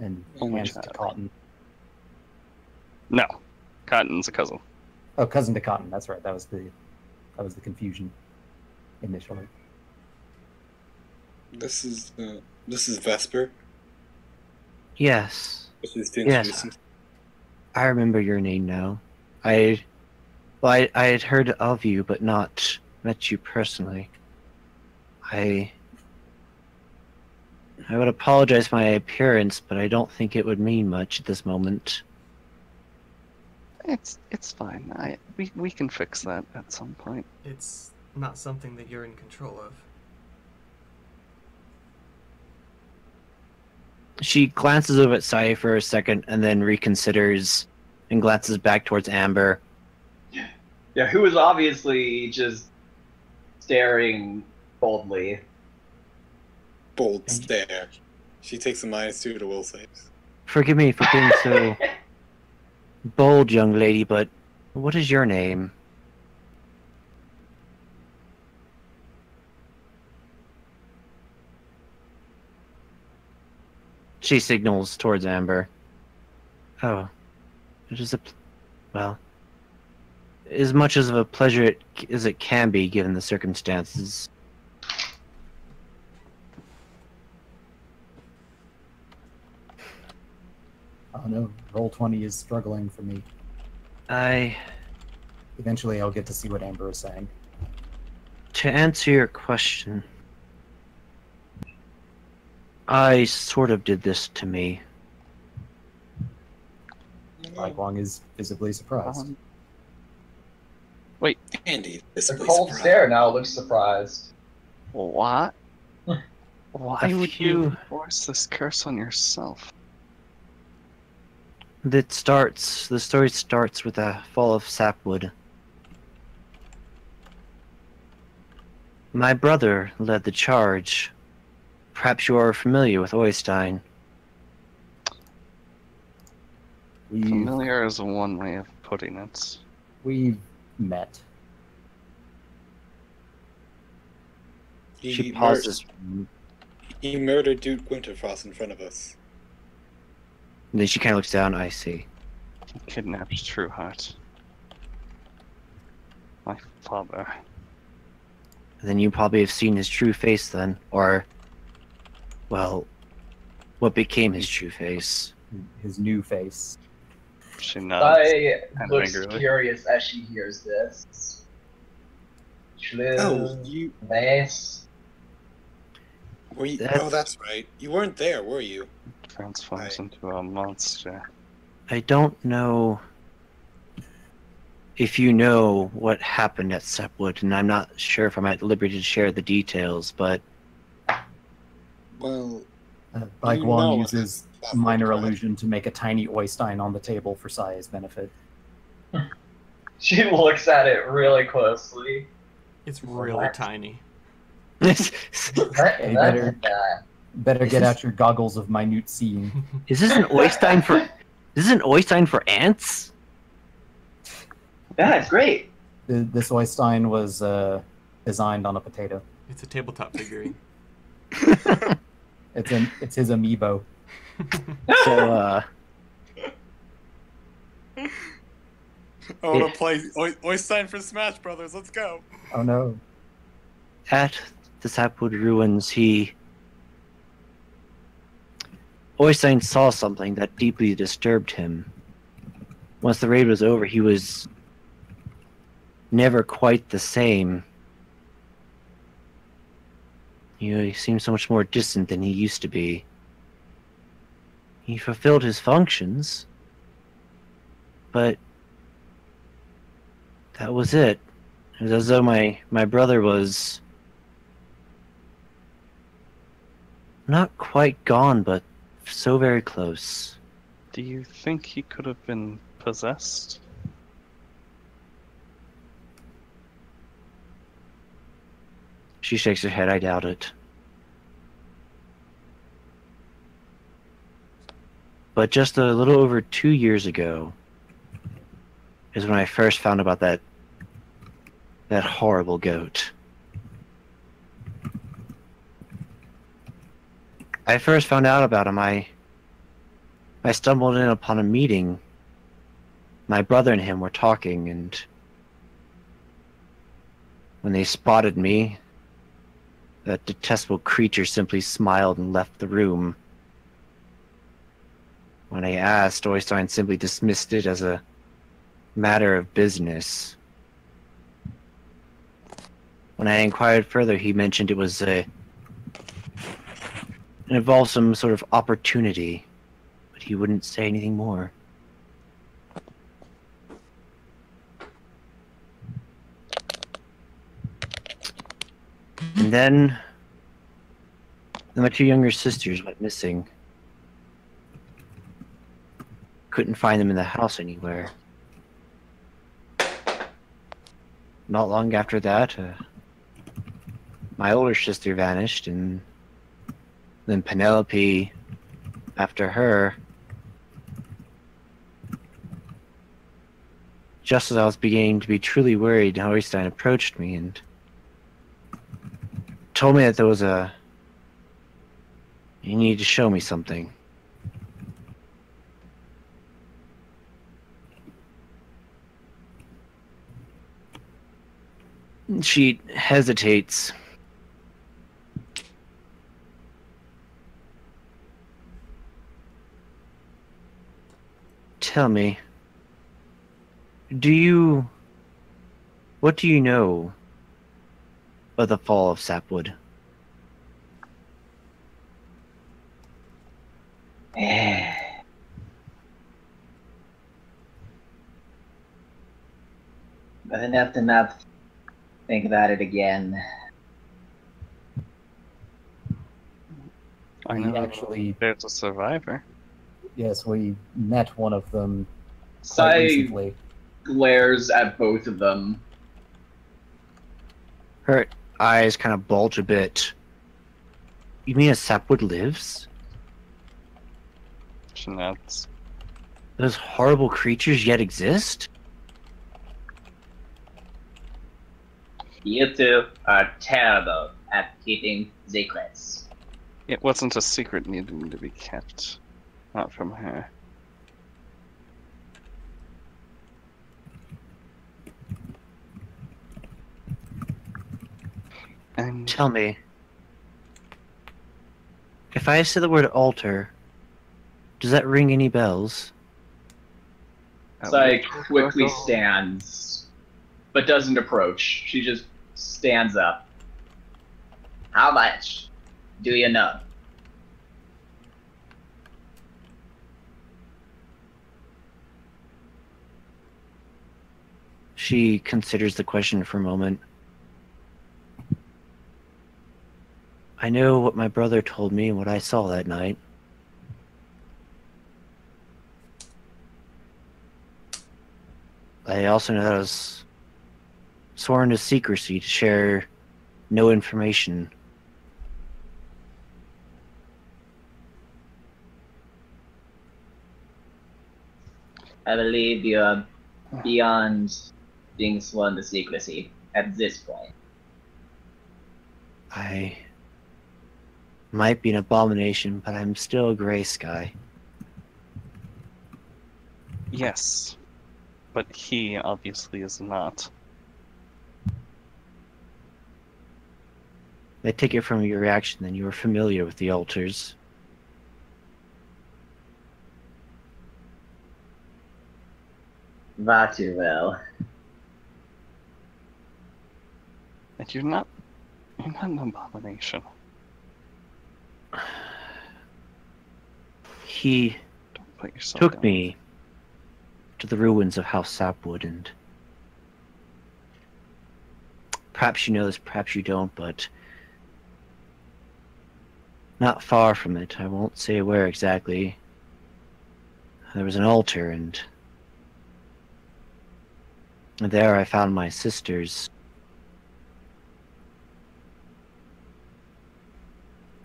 And Only hands to child. Cotton. No, Cotton's a cousin. Oh, cousin to Cotton. That's right. That was the confusion initially. This is Vesper. Yes, This is to Yes. introduce him. I remember your name now. I had heard of you, but not met you personally. I would apologize for my appearance, but I don't think it would mean much at this moment. It's fine. We can fix that at some point. It's not something that you're in control of. She glances over at Sai for a second and then reconsiders and glances back towards Amber. Yeah, who is obviously just staring boldly. Bold stare. She takes a -2 to will saves. Forgive me for being so bold, young lady, but what is your name? She signals towards Amber. Oh, it is well, as much as of a pleasure as it can be given the circumstances. Oh no, Roll20 is struggling for me. Eventually, I'll get to see what Amber is saying. To answer your question, I sort of did this to me. Wong is visibly surprised. Andy, this The cold stare now looks surprised. What? Why A would few- you force this curse on yourself? The story starts with the fall of Sapwood. My brother led the charge. Perhaps you are familiar with Oystein. Familiar is one way of putting it. We've met. She pauses, He murdered Duke Winterfrost in front of us. and then she kind of looks down. I see. He kidnapped Trueheart. My father. Then you probably have seen his true face then, or, well, what became his true face. His new face. She nods. I kind of looks angrily. curious as she hears this. Oh, you Nice. were you? That's- Oh, that's right. You weren't there, were you? Transforms Right. into a monster. I don't know if you know what happened at Sepwood, and I'm not sure if I'm at liberty to share the details, but Well, Bai You Guang know uses that's minor correct. illusion to make a tiny Oystein on the table for Saya's benefit. She looks at it really closely. It's really What? tiny. is Hey, better get out your goggles of minute seeing. this an Oystein for? Is this an Oystein for ants? Yeah, it's great. This Oystein was designed on a potato. It's a tabletop figurine. It's his amiibo. So, I want to play Oystein for Smash Brothers. Let's go. Oh no. at the Sapwood ruins, he Oystein saw something that deeply disturbed him. Once the raid was over, he was never quite the same. He seemed so much more distant than he used to be. He fulfilled his functions, but that was it. It was as though my brother was not quite gone, but so very close. Do you think he could have been possessed? She shakes her head. I doubt it. But just a little over 2 years ago is when I first found about that horrible goat. I first found out about him. I stumbled in upon a meeting. My brother and him were talking, and when they spotted me, that detestable creature simply smiled and left the room. When I asked, Oystein simply dismissed it as a matter of business. When I inquired further, he mentioned it involved some sort of opportunity, but he wouldn't say anything more. And then my 2 younger sisters went missing. Couldn't find them in the house anywhere. Not long after that, my older sister vanished, and then Penelope after her. Just as I was beginning to be truly worried, Oystein approached me and told me that you need to show me something. She hesitates. Tell me, what do you know of the fall of Sapwood? But enough to not think about it again. I We know actually, there's a survivor. yes, we met one of them quite Sai recently. glares at both of them. Her eyes kind of bulge a bit. You mean a Sapwood lives? She nods. Those horrible creatures yet exist? You two are terrible at keeping secrets. It wasn't a secret needing to be kept. Not from her. And Tell me, if I say the word altar, does that ring any bells? Sai quickly stands, but doesn't approach. She just stands up. How much do you know? She considers the question for a moment. I know what my brother told me and what I saw that night. I also know that I was sworn to secrecy to share no information. I believe you are beyond being sworn to secrecy at this point. I might be an abomination, but I'm still a gray sky. yes, but he obviously is not. I take it from your reaction then you were familiar with the altars. Far too well. And you're not an abomination. He Don't put yourself took down. me to the ruins of House Sapwood, and perhaps you know this, perhaps you don't, but not far from it, I won't say where exactly, there was an altar, and there I found my sisters.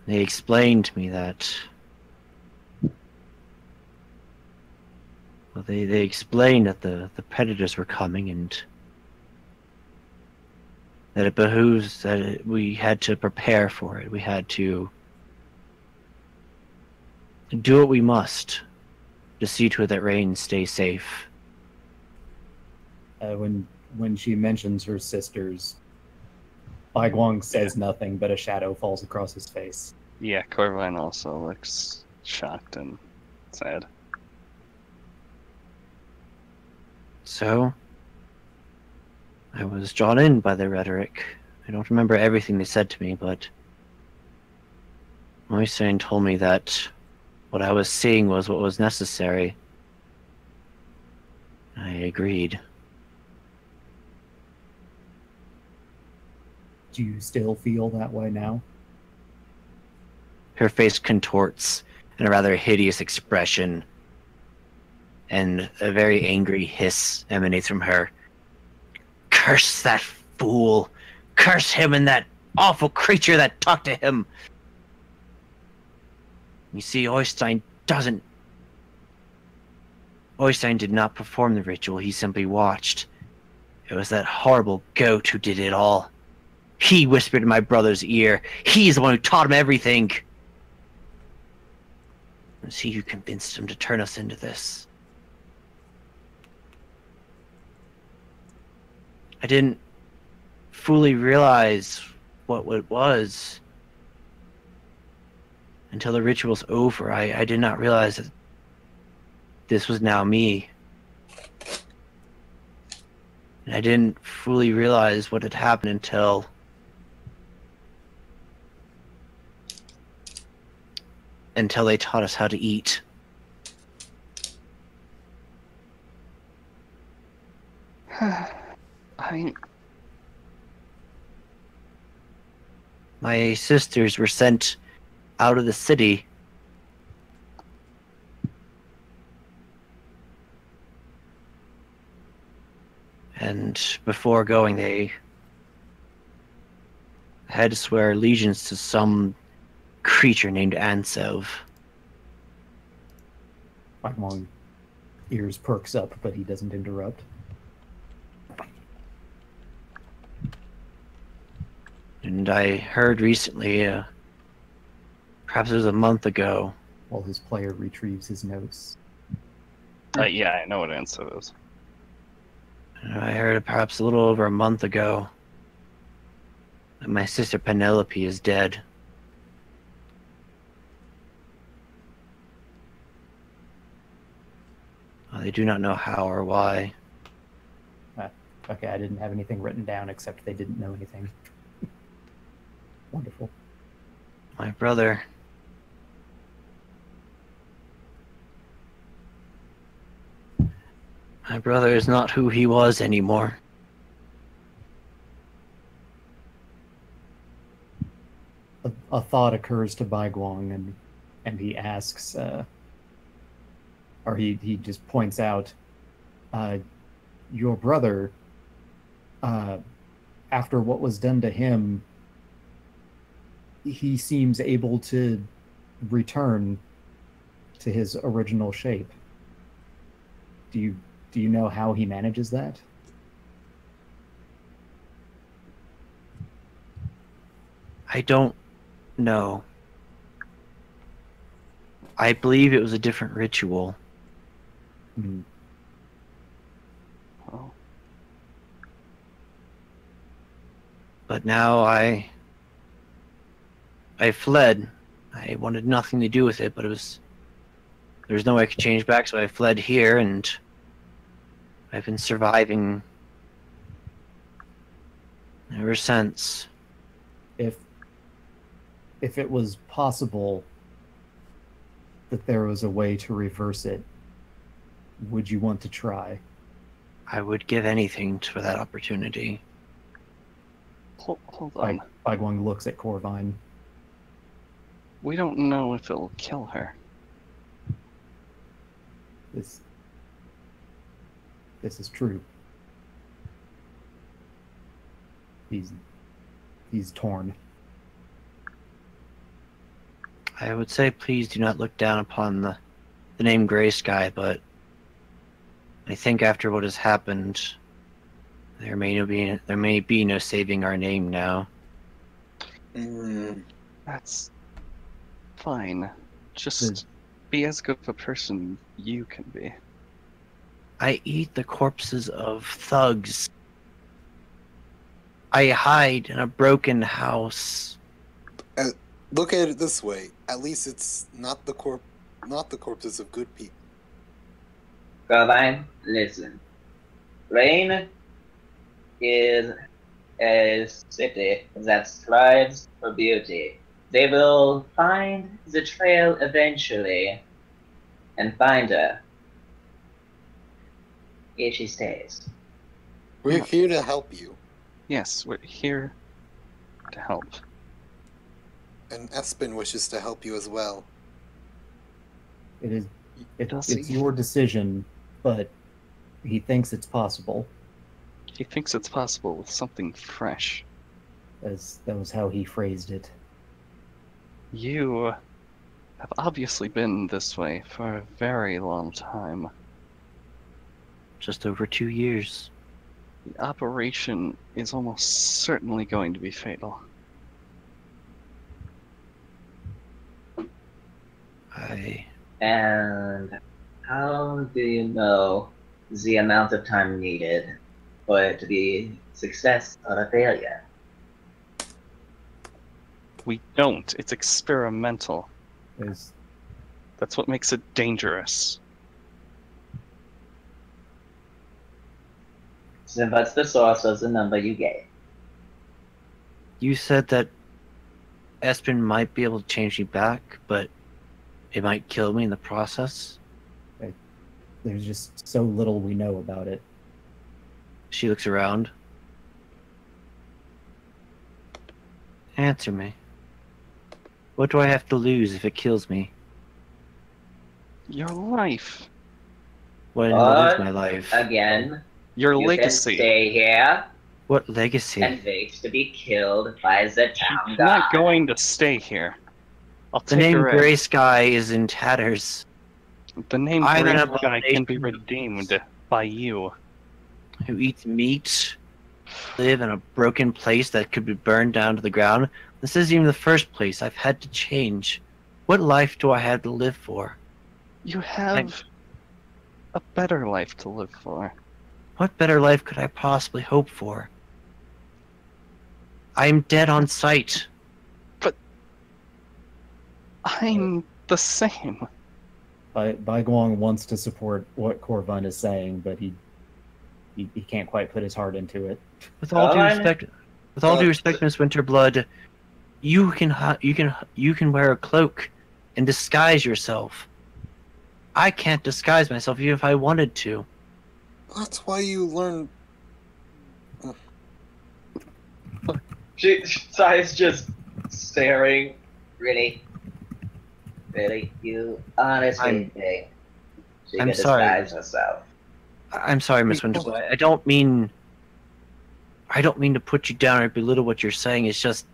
They explained to me that... Well, they explained that the predators were coming, and that it behooves that we had to prepare for it. We had to do what we must to see to it that Rain stays safe. When she mentions her sisters, Bai Guang says nothing, but a shadow falls across his face. Yeah, Corvine also looks shocked and sad. So, I was drawn in by their rhetoric. I don't remember everything they said to me, but Moisain told me that what I was seeing was what was necessary. I agreed. Do you still feel that way now? Her face contorts in a rather hideous expression, and a very angry hiss emanates from her. Curse that fool! Curse him and that awful creature that talked to him! You see, Oystein did not perform the ritual, he simply watched. It was that horrible goat who did it all. He whispered in my brother's ear. He's the one who taught him everything. It was he who convinced him to turn us into this. I didn't fully realize what it was until the ritual's over. I did not realize that this was now me. And I didn't fully realize what had happened until they taught us how to eat. My sisters were sent out of the city. And before going, they had to swear allegiance to some creature named Anselv. Bai Guang ears perks up, but he doesn't interrupt. And I heard recently, perhaps it was a month ago. While his player retrieves his notes. Yeah, I know what answer is. I heard perhaps a little over a month ago that my sister Penelope is dead. They do not know how or why. Okay, I didn't have anything written down except they didn't know anything. Wonderful. My brother... My brother is not who he was anymore. A thought occurs to Bai Guang, and he asks, or he just points out, your brother, after what was done to him, he seems able to return to his original shape. Do you know how he manages that? I don't know. I believe it was a different ritual. Hmm. Oh. But now I fled. I wanted nothing to do with it, but there was no way I could change back, so I fled here, and I've been surviving ever since. If it was possible that there was a way to reverse it, would you want to try? I would give anything for that opportunity. Hold on. Baiguang looks at Corvine. We don't know if it'll kill her. This is true. He's torn. I would say please do not look down upon the name Gray Sky, but I think after what has happened, there may be no saving our name now. That's fine. Just be as good of a person you can be. I eat the corpses of thugs. I hide in a broken house. Look at it this way. At least it's not the corpses of good people. Corvine, listen. Rain is a city that strives for beauty. They will find the trail eventually and find her if she stays. We're here to help you. Yes, we're here to help. And Espen wishes to help you as well. It's your decision, but he thinks it's possible. He thinks it's possible with something fresh. As that was how he phrased it. You have obviously been this way for a very long time. Just over 2 years. The operation is almost certainly going to be fatal. And how do you know the amount of time needed for it to be success or a failure? We don't. It's experimental. There's That's what makes it dangerous. So what's the source of the number you gave? You said that Espen might be able to change me back, but it might kill me in the process. there's just so little we know about it. She looks around. Answer me. What do I have to lose if it kills me? Your life. What is my life? Again, Your you legacy. can stay here What legacy? and wait to be killed by the town She's guard. not going to stay here. I'll The take name her in. Gray Sky is in tatters. The name I'm Gray an Sky can be abomination. redeemed by you. Who eats meat, live in a broken place that could be burned down to the ground. This isn't even the first place. I've had to change. What life do I have to live for? You have a better life to live for. What better life could I possibly hope for? I am dead on sight. I'm the same. Baiguang wants to support what Corvine is saying, but he can't quite put his heart into it. With all due Alright. respect, Miss Winterblood, you can wear a cloak and disguise yourself. I can't disguise myself even if I wanted to. That's why you learn. Sai's just staring. Really? Really? You honestly think she I'm can sorry. disguise herself? I'm sorry, Miss Wait, Winterblood. I don't mean to put you down or belittle what you're saying. It's just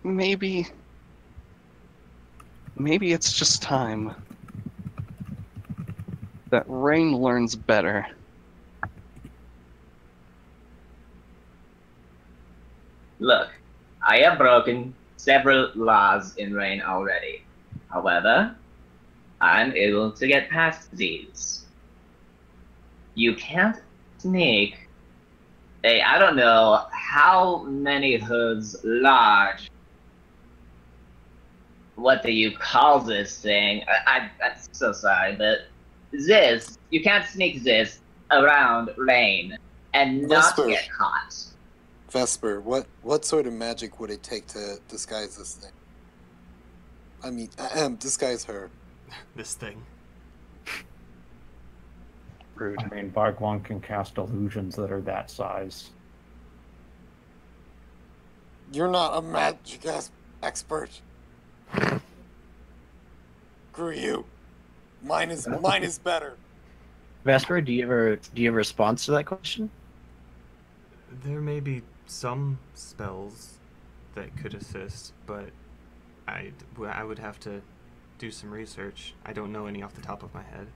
Maybe it's just time that Rain learns better. Look, I have broken several laws in Rain already. However, I'm able to get past these. You can't sneak I don't know how many hoods large what do you call this thing? I'm so sorry, but this, you can't sneak this around rain and not Vesper. get caught. Vesper, what sort of magic would it take to disguise this thing? I mean, disguise her. This thing. Rude. I mean, Bagwon can cast illusions that are that size. You're not a magic expert. Screw you. Mine is better. Vesper, do you have a response to that question? There may be some spells that could assist, but I would have to do some research. I don't know any off the top of my head.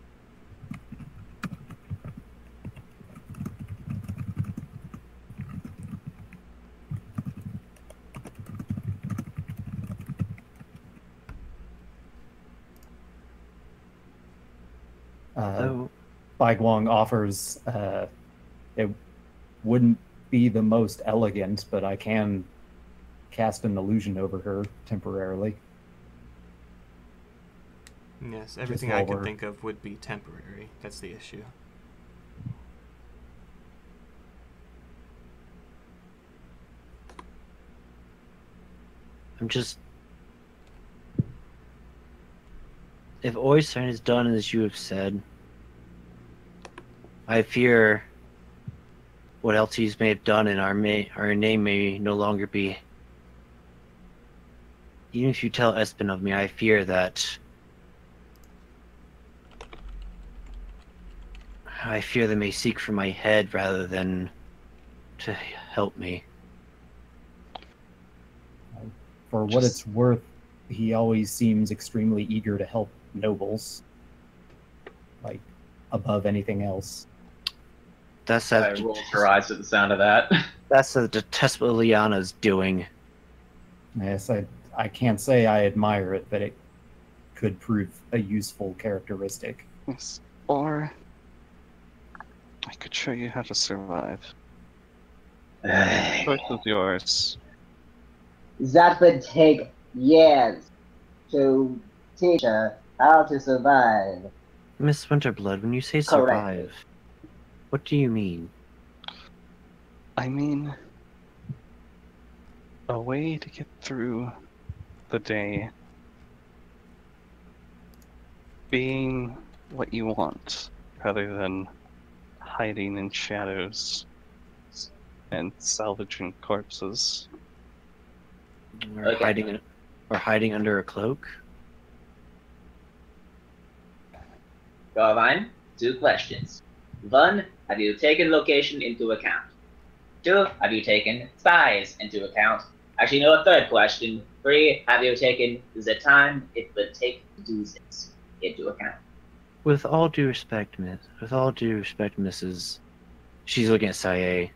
Oh, Bagwon offers, it wouldn't be the most elegant, but I can cast an illusion over her temporarily. Yes, everything I could think of would be temporary. That's the issue. I'm just... If Oystein is done as you have said, I fear what else he may have done and our name may no longer be. Even if you tell Espen of me, I fear that... I fear they may seek for my head rather than to help me. For what it's worth, he always seems extremely eager to help nobles, like above anything else. That's I rolled her eyes at the sound of that. That's the detestable Liana's doing. Yes, I can't say I admire it, but it could prove a useful characteristic. Yes. Or I could show you how to survive. Choice is yours. That would take years to teach her how to survive. Miss Winterblood, when you say Correct. survive, what do you mean? I mean, a way to get through the day being what you want, rather than hiding in shadows and salvaging corpses. Or hiding under a cloak? Carvine, 2 questions. 1, have you taken location into account? 2, have you taken size into account? Actually, no, a 3rd question. 3, have you taken the time it would take to do this into account? With all due respect, Mrs. She's looking at Saye.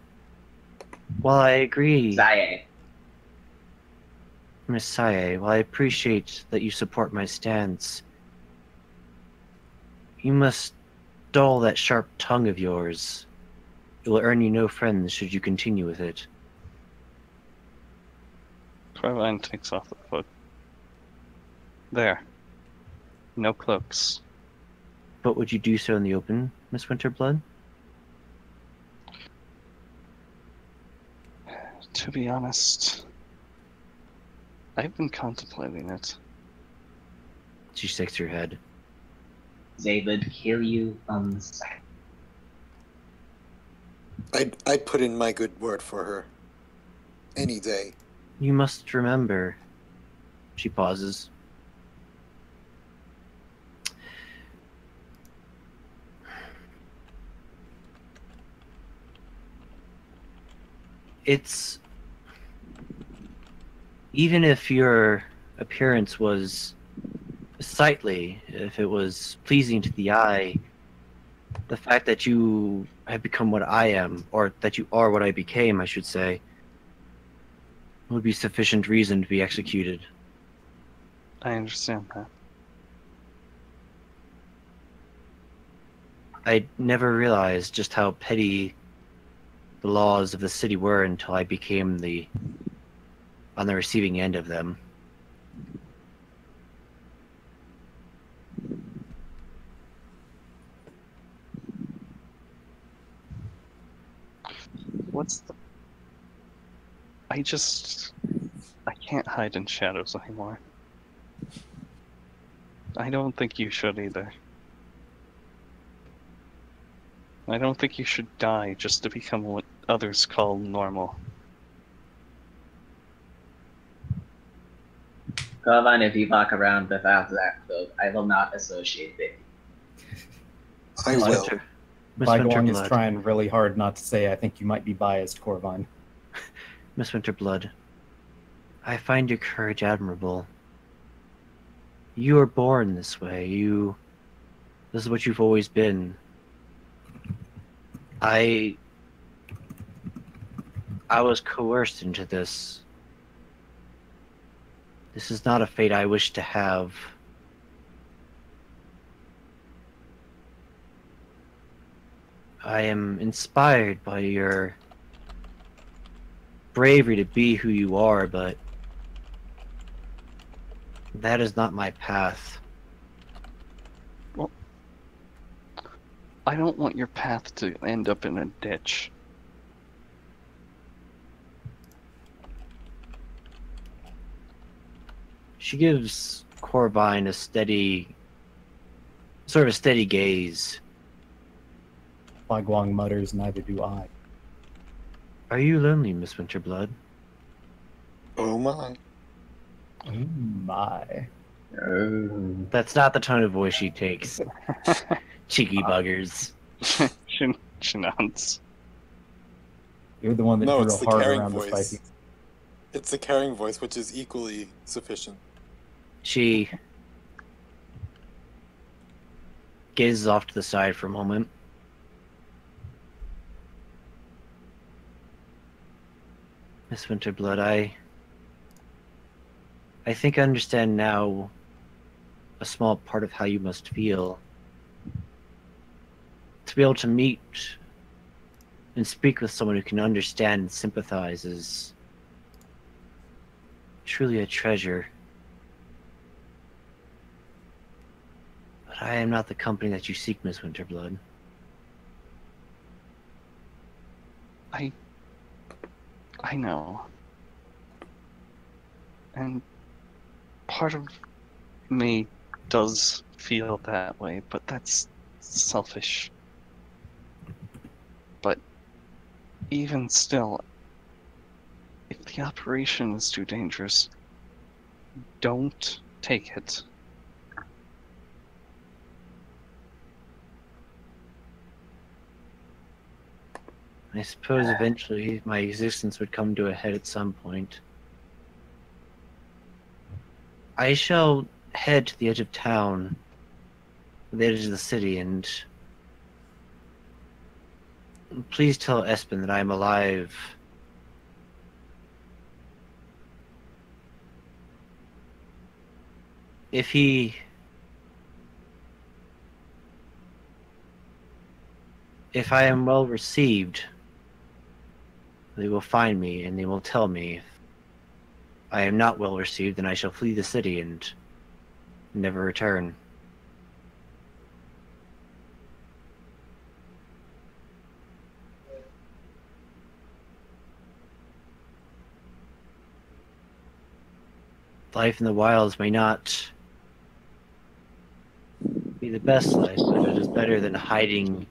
While I agree, Saye. Miss Saye, while I appreciate that you support my stance, you must dull that sharp tongue of yours. It will earn you no friends should you continue with it. Carvine takes off the cloak. There. No cloaks. But would you do so in the open, Miss Winterblood? To be honest, I've been contemplating it. She shakes her head. They would kill you on the sight. I'd put in my good word for her. Any day. You must remember. She pauses. It's... Even if your appearance was sightly, if it was pleasing to the eye, the fact that you have become what I am, or that you are what I became, I should say, would be sufficient reason to be executed. I understand that. I never realized just how petty the laws of the city were until I became on the receiving end of them. What's the... I can't hide in shadows anymore. I don't think you should either. I don't think you should die just to become what others call normal. Corvine, if you walk around without that cloak, I will not associate with you. I Miss will. Winter, Miss Bygong is Winterblood, trying really hard not to say I think you might be biased, Corvine. Miss Winterblood, I find your courage admirable. You were born this way. This is what you've always been. I was coerced into this. This is not a fate I wish to have. I am inspired by your bravery to be who you are, but that is not my path. I don't want your path to end up in a ditch. She gives Corvine a steady gaze. Bygong mutters, neither do I. Are you lonely, Miss Winterblood? Oh my. Oh my. That's not the tone of voice she takes. Cheeky buggers. She nods. You're the one that No, drew it's a the heart caring around the voice. spiky. It's the caring voice, which is equally sufficient. She gazes off to the side for a moment. Miss Winterblood, I think I understand now a small part of how you must feel. To be able to meet and speak with someone who can understand and sympathize is truly a treasure. But I am not the company that you seek, Miss Winterblood. I know. And part of me does feel that way, but that's selfish. But even still, if the operation is too dangerous, don't take it. I suppose eventually my existence would come to a head at some point. I shall head to the edge of town, the edge of the city, and please tell Espen that I am alive. If I am well received, they will find me and they will tell me. If I am not well received, then I shall flee the city and never return. Life in the wilds may not be the best life, but it is better than hiding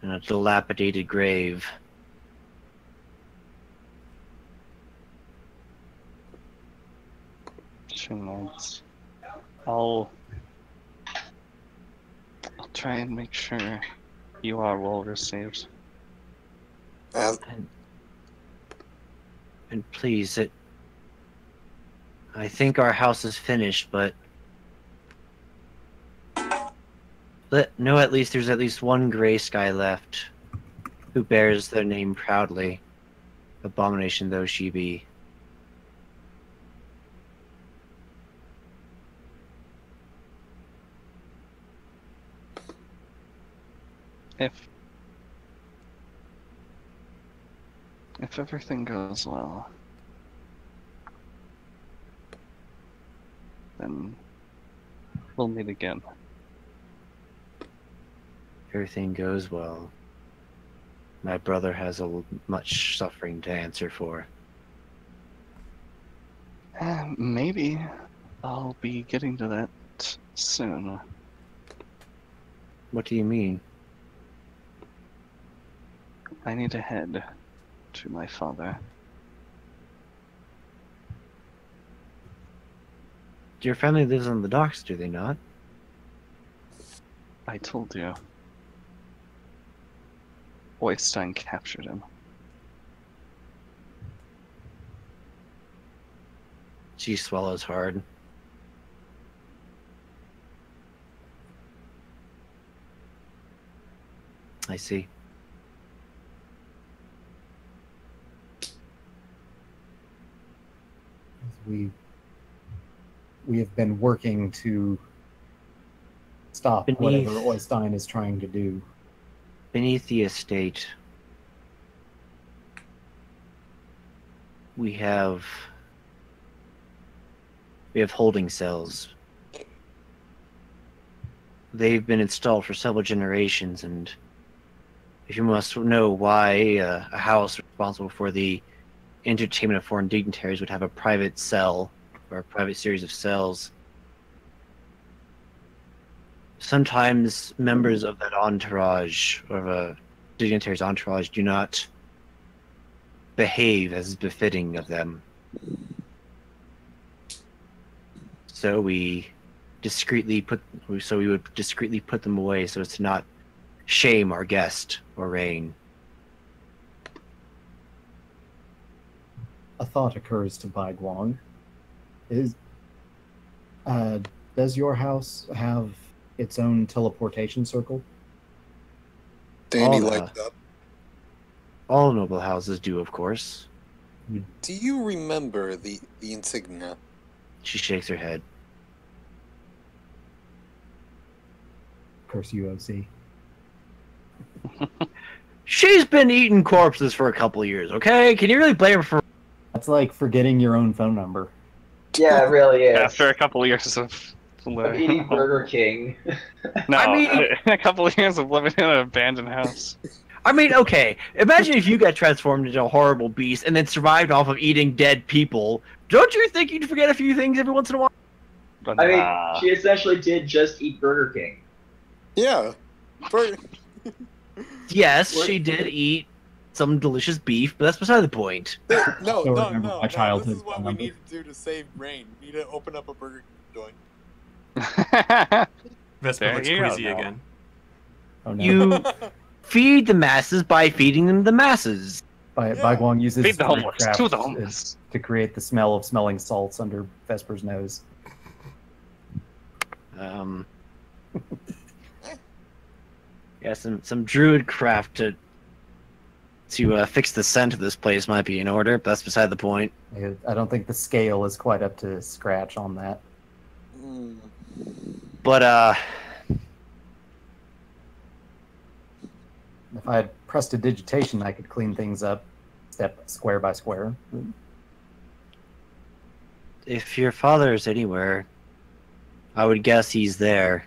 in a dilapidated grave. She nods. I'll try and make sure you are well received. As And please, I think our house is finished, but at least there's at least one gray sky left who bears their name proudly, abomination though she be. If everything goes well, then we'll meet again. Everything goes well. My brother has much suffering to answer for. Maybe I'll be getting to that soon. What do you mean? I need to head to my father. Your family lives on the docks, do they not? I told you. Oystein captured him. She swallows hard. I see. We have been working to stop whatever Oystein is trying to do. Beneath the estate, we have holding cells. They've been installed for several generations, and if you must know why a house responsible for the entertainment of foreign dignitaries would have a private cell or a private series of cells. Sometimes members of that entourage, or of a dignitary's entourage, do not behave as is befitting of them. So we would discreetly put them away so as to not shame our guest or Rain. A thought occurs to Bai Guang. Does your house have its own teleportation circle? Danny lights up. All noble houses do, of course. Do you remember the insignia? She shakes her head. Curse you, OC. She's been eating corpses for a couple of years, okay? Can you really blame her for... That's like forgetting your own phone number. Yeah, it really is. After a couple of years of eating Burger King. No, I mean- a couple of years of living in an abandoned house. I mean, okay, imagine if you got transformed into a horrible beast and then survived off of eating dead people. Don't you think you'd forget a few things every once in a while? But I mean, she essentially did just eat Burger King. Yeah. Yes, she did eat some delicious beef, but that's beside the point. No, Don't no, remember no. my childhood This is what phone we number. need to do to save Rain. We need to open up a Burger King joint. Vespa There looks you go queasy now. again. Oh no. You feed the masses by feeding them the masses. Bai Yeah. Guang uses Feed the homeless. craft To the homeless. to create the smell of smelling salts under Vesper's nose. Yeah, some druid craft to fix the scent of this place might be in order, but that's beside the point. I don't think the scale is quite up to scratch on that. Mm. But If I had prestidigitation, I could clean things up square by square. if your father is anywhere, I would guess he's there.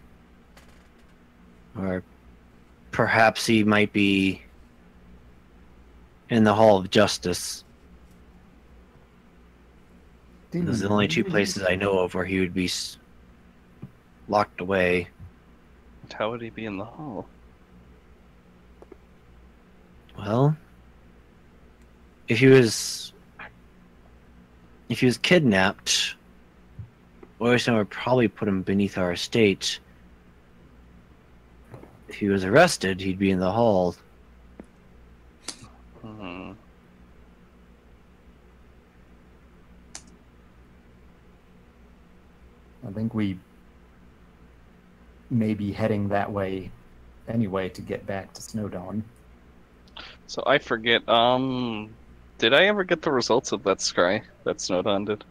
Or perhaps he might be in the Hall of Justice. Those are the only two places I know of where he would be locked away. How would he be in the hall? Well, if he was kidnapped, Oystein would probably put him beneath our estate. If he was arrested, he'd be in the hall. Hmm. I think we may be heading that way anyway to get back to Snowdawn. So I forget, did I ever get the results of that scry that Snowdawn did?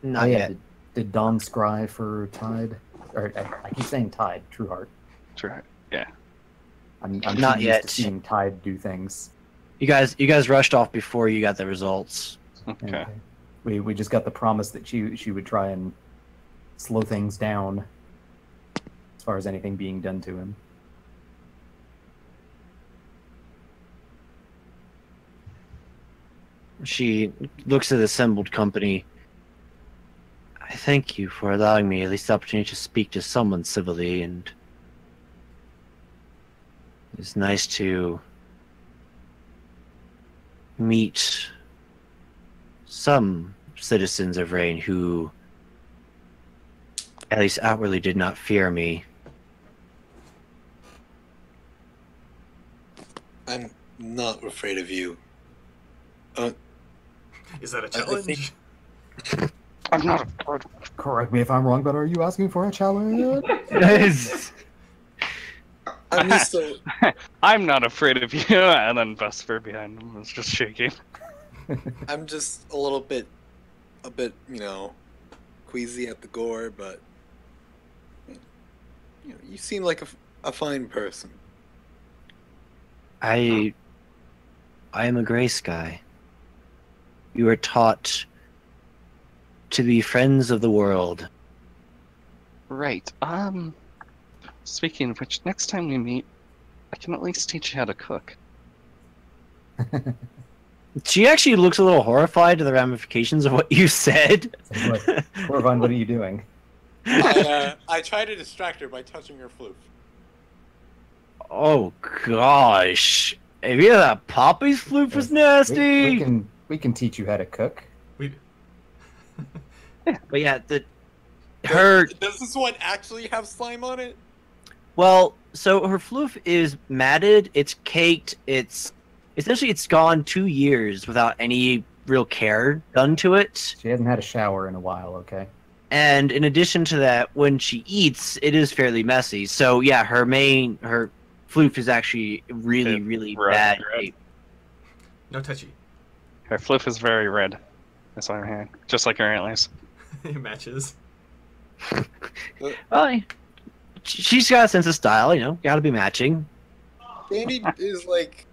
Not yet. Did Dawn scry for Tide? Or I keep saying Tide, True Heart. Sure. Yeah. I'm Not too used yet. to seeing Tide do things. You guys rushed off before you got the results. Okay. We just got the promise that she would try and slow things down as far as anything being done to him. She looks at the assembled company. I thank you for allowing me at least the opportunity to speak to someone civilly, and it's nice to meet some citizens of Rain who at least outwardly did not fear me. I'm not afraid of you. Is that a I challenge? I'm not. Correct me if I'm wrong, but are you asking for a challenge? I'm just so. I'm not afraid of you. And then Vesper behind him was just shaking. I'm just a little bit, queasy at the gore, but you seem like a fine person. I am a gray sky. You are taught to be friends of the world. Right. Speaking of which, next time we meet, I can at least teach you how to cook. She actually looks a little horrified to the ramifications of what you said. Corvine, what are you doing? I try to distract her by touching her floof. Oh gosh. If you that Poppy's flute was nasty. We can teach you how to cook. But yeah, her Does this one actually have slime on it? well, so her floof is matted, it's caked, it's gone 2 years without any real care done to it. She hasn't had a shower in a while, okay? And in addition to that, when she eats, it is fairly messy. So yeah, her floof is actually really bad shape. No touchy. Her floof is very red. That's all I'm hearing. Just like her antlers. It matches. Well, she's got a sense of style, gotta be matching. Sandy is like,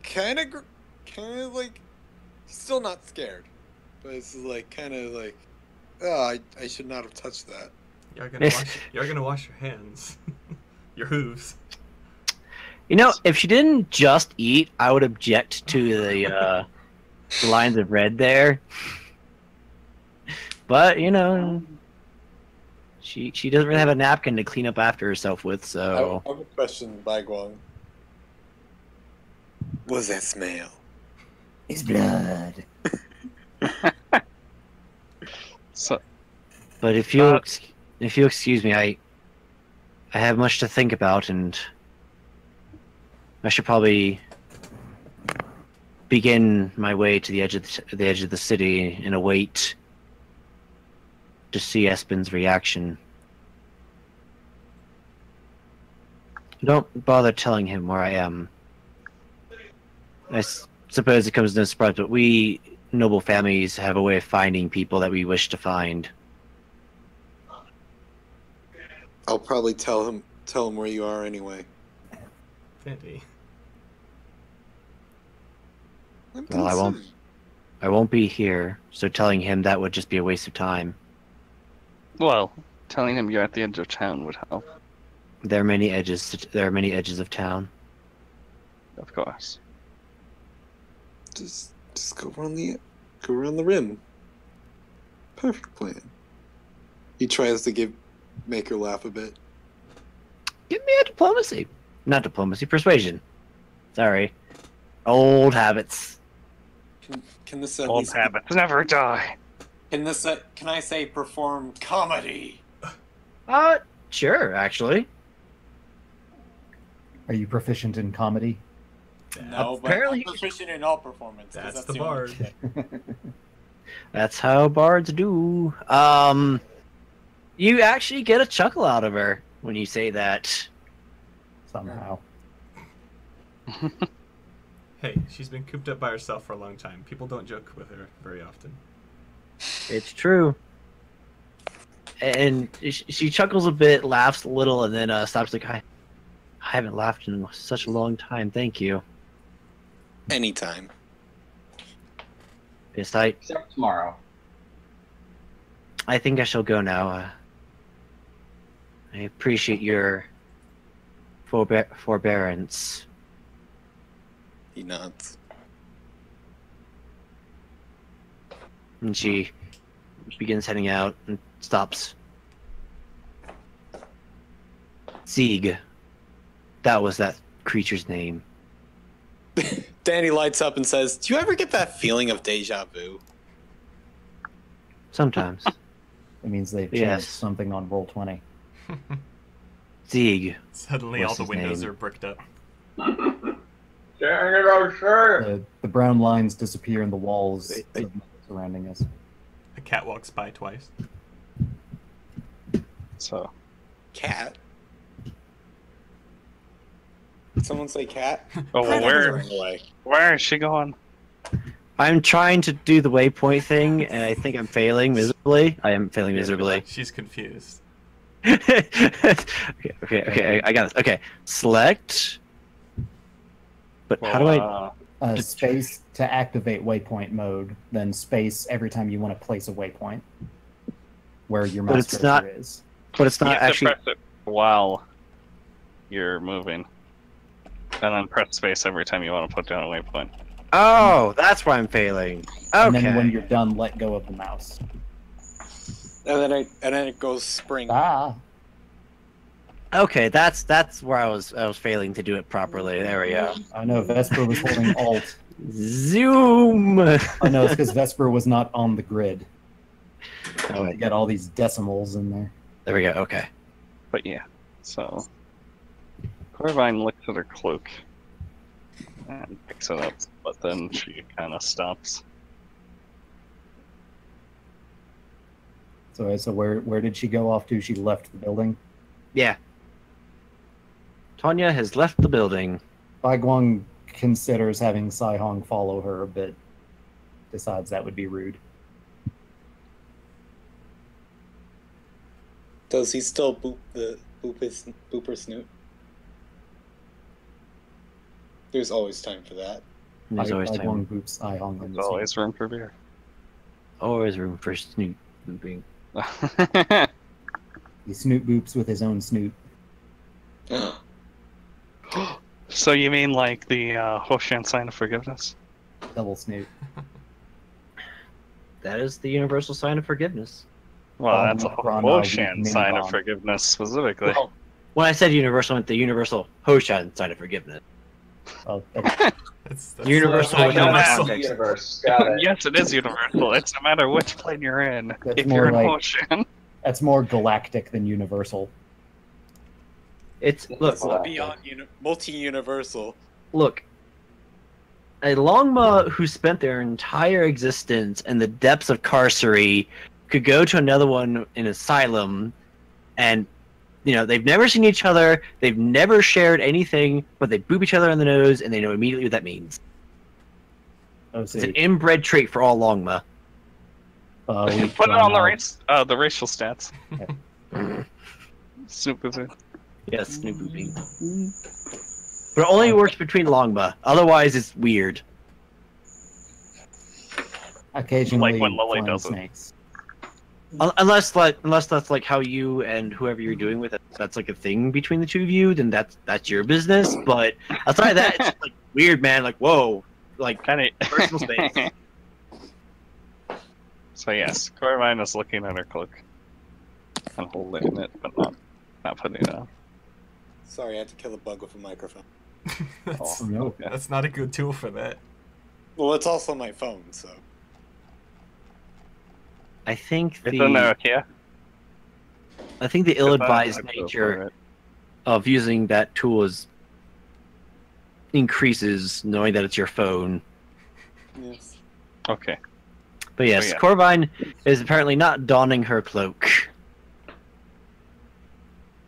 kind of like, still not scared, but it's like kind of like, oh, I should not have touched that. You're gonna wash your hands, your hooves. If she didn't just eat, I would object to the lines of red there. But she doesn't really have a napkin to clean up after herself with, so. I have a question, Baiguang. What does that smell? It's blood. So, But if you excuse me, I have much to think about, and I should probably begin my way to the edge of the city and await to see Espen's reaction. Don't bother telling him where I am. I suppose it comes as no surprise, but we noble families have a way of finding people that we wish to find. I'll probably tell him where you are anyway. Fandy. Well, I won't be here, so telling him that would just be a waste of time. well, telling him you're at the edge of town would help, There are many edges of town. of course. Just go around the rim. Perfect plan. He tries to make her laugh a bit. Give me a diplomacy. Not diplomacy, persuasion. Sorry. Old habits. Can this at Old least habits never die. Can I say perform comedy? Sure, actually. Are you proficient in comedy? No, Apparently- but I'm proficient in all performance. 'cause That's the only bard. shit. That's how bards do. You actually get a chuckle out of her when you say that. Somehow. Hey, she's been cooped up by herself for a long time. People don't joke with her very often. It's true. And she chuckles a bit, laughs a little, and then stops like, I haven't laughed in such a long time, thank you. anytime? Yes, Except tomorrow. I think I shall go now. I appreciate your forbearance. He nods. And she begins heading out and stops. Sieg. That was that creature's name. Danny lights up and says, "Do you ever get that feeling of deja vu?" Sometimes. It means they've changed Yes. something on Roll20. Sieg. Suddenly, What's all the his windows name? are bricked up. The brown lines disappear in the walls surrounding us. A cat walks by twice. So, Cat. Did someone say cat? oh, well, Running away. where is she going? I'm trying to do the waypoint thing, and I think I'm failing miserably. I am failing miserably. She's confused. okay, I got this. Okay, select. But how do I? Space to activate waypoint mode, then space every time you want to place a waypoint where your But mouse it's cursor not- is. But it's You not have actually. to press it while you're moving. And then press space every time you want to put down a waypoint. Oh, that's why I'm failing. And then when Okay. you're done, let go of the mouse. And then it goes spring. Ah, Okay, that's where I was failing to do it properly. There we go. I know Vesper was holding Alt. Zoom. I know it's because Vesper was not on the grid. Oh, You wait. got all these decimals in there. There we go. Okay. But yeah, so Corvine looks at her cloak and picks it up, but then she kind of stops. So where did she go off to? She left the building. Yeah. Tanya has left the building. Bai Guang considers having Sai Hong follow her a bit. Decides that would be rude. Does he still boop her snoot? There's always time for that. There's always Bai time. Guang boops Sai Hong in There's the scene. always room for beer. Always room for snoot booping. He snoot boops with his own snoot. So you mean like the Hoshan sign of forgiveness? Double snoot. That is the universal sign of forgiveness. Well, that's a Rana, Hoshan mini sign of bomb. forgiveness specifically. Well, when I said universal, I meant the universal Hoshan sign of forgiveness. Oh, That's Universal I with know no that. context. Universe. Got it. Yes, it is universal. It's no matter which plane you're in. That's If you're in more like- Hoshan, that's more galactic than universal. It's look, Beyond multi-universal. look. A Longma who spent their entire existence in the depths of carcery could go to another one in asylum, and they've never seen each other, they've never shared anything, but they boop each other in the nose, and they know immediately what that means. Oh, It's an see. inbred trait for all Longma. We put it on the run the racial stats. Snoop Boo. Yes, snoop booping. But it only works between Longma. Otherwise, it's weird. occasionally Like when Lily flying does it. snakes. Unless that's like how you and whoever you're doing with it, that's like a thing between the two of you, then that's your business. But outside of that, it's just like weird, man. Like whoa, like Kind of personal space. So yes, Corvine is looking at her cloak and holding it, but not putting it on. Sorry, I had to kill a bug with a microphone. that's, Oh, no. Okay. that's not a good tool for that. Well, it's also my phone, so. I think It's a Nokia. the ill-advised If I go nature for it. of using that tool increases knowing that it's your phone. Yes. Okay. But yes, yeah. Corvine is apparently not donning her cloak.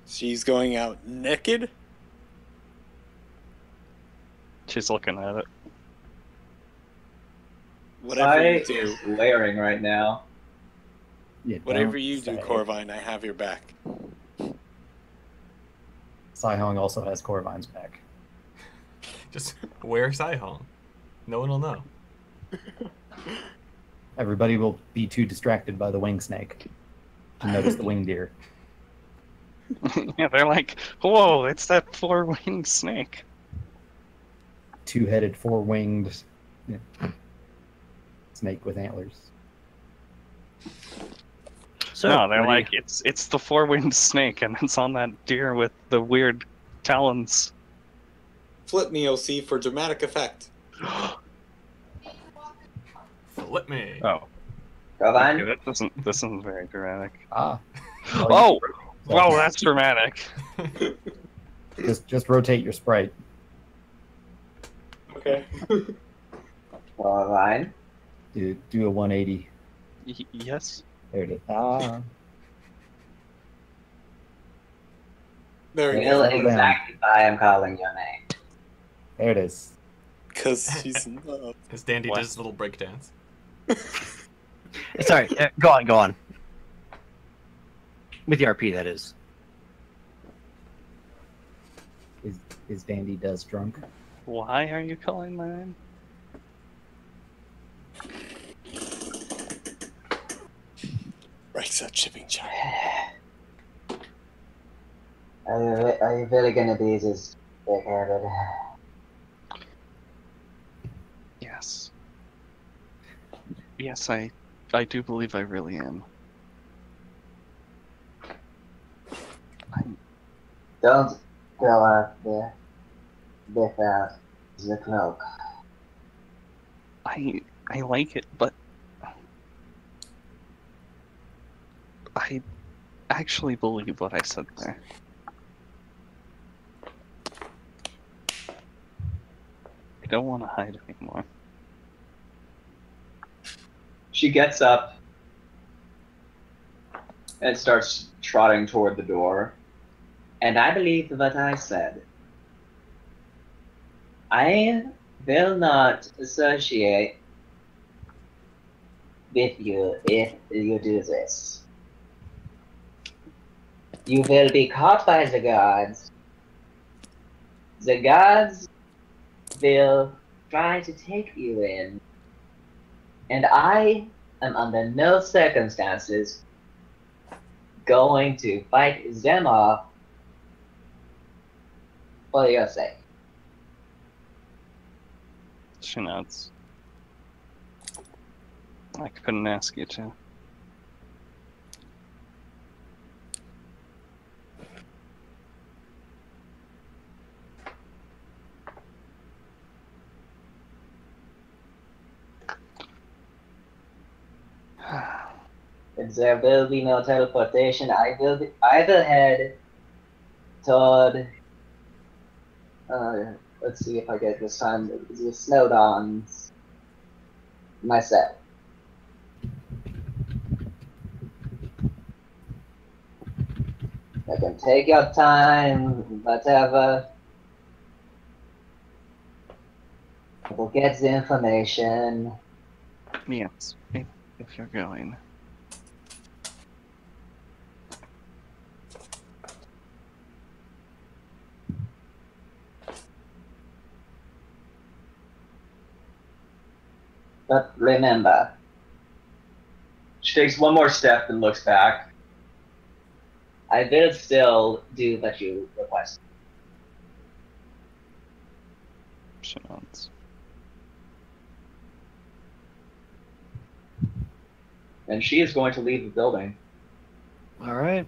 She's going out naked? She's looking at it. Whatever I you do. is layering right now. Whatever don't you do, say. Corvine, I have your back. Sai Hong also has Corvine's back. Just wear Sihong. No one will know. Everybody will be too distracted by the wing snake to notice the wing deer. Yeah, they're like, whoa, it's that four-winged snake. Two-headed, four-winged snake with antlers. So, No, they're what do you- like, it's the four-winged snake, and it's on that deer with the weird talons. Flip me, OC, for dramatic effect. Flip me. Oh, Carbine? okay, this isn't very dramatic. Ah. Oh, wow, that's dramatic. Just rotate your sprite. Okay. Carbine? Do a 180. Yes. There it is. Ah. There we Feel go. exactly why I'm calling your name. There it is. Because she's in love. As Dandy What? does his little breakdance. Sorry, go on. With the RP, that is. Is Dandy Does drunk? Why are you calling my name? Right, up shipping charge. Are you really gonna be this big-headed? Yes. Yes, I do believe I really am. Don't go out there without the cloak. I like it, but I actually believe what I said there. I don't want to hide anymore. She gets up and starts trotting toward the door. And I believe what I said. I will not associate with you if you do this. You will be caught by the guards. The guards will try to take you in. And I am under no circumstances going to fight them off for your sake. She nods. I couldn't ask you to. If there will be no teleportation, I will head toward let's see if I get this time the Snowdons myself. I can take your time, whatever. We'll get the information. Yes, if you're going. But remember, She takes one more step and looks back. I will still do what you request. She nods. And she is going to leave the building. All right.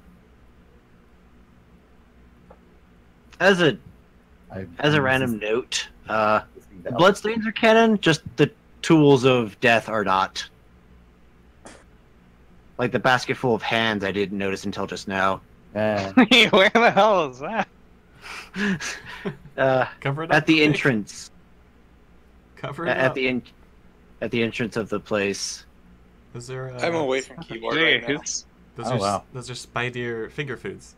As a random note, the bloodstains are canon. Just the tools of death are not. Like the basket full of hands, I didn't notice until just now. Where the hell is that? Cover it up. At the quick. entrance. Cover it At up. the at the entrance of the place. Those are, I'm away from keyboard right now. Those are Spider finger foods.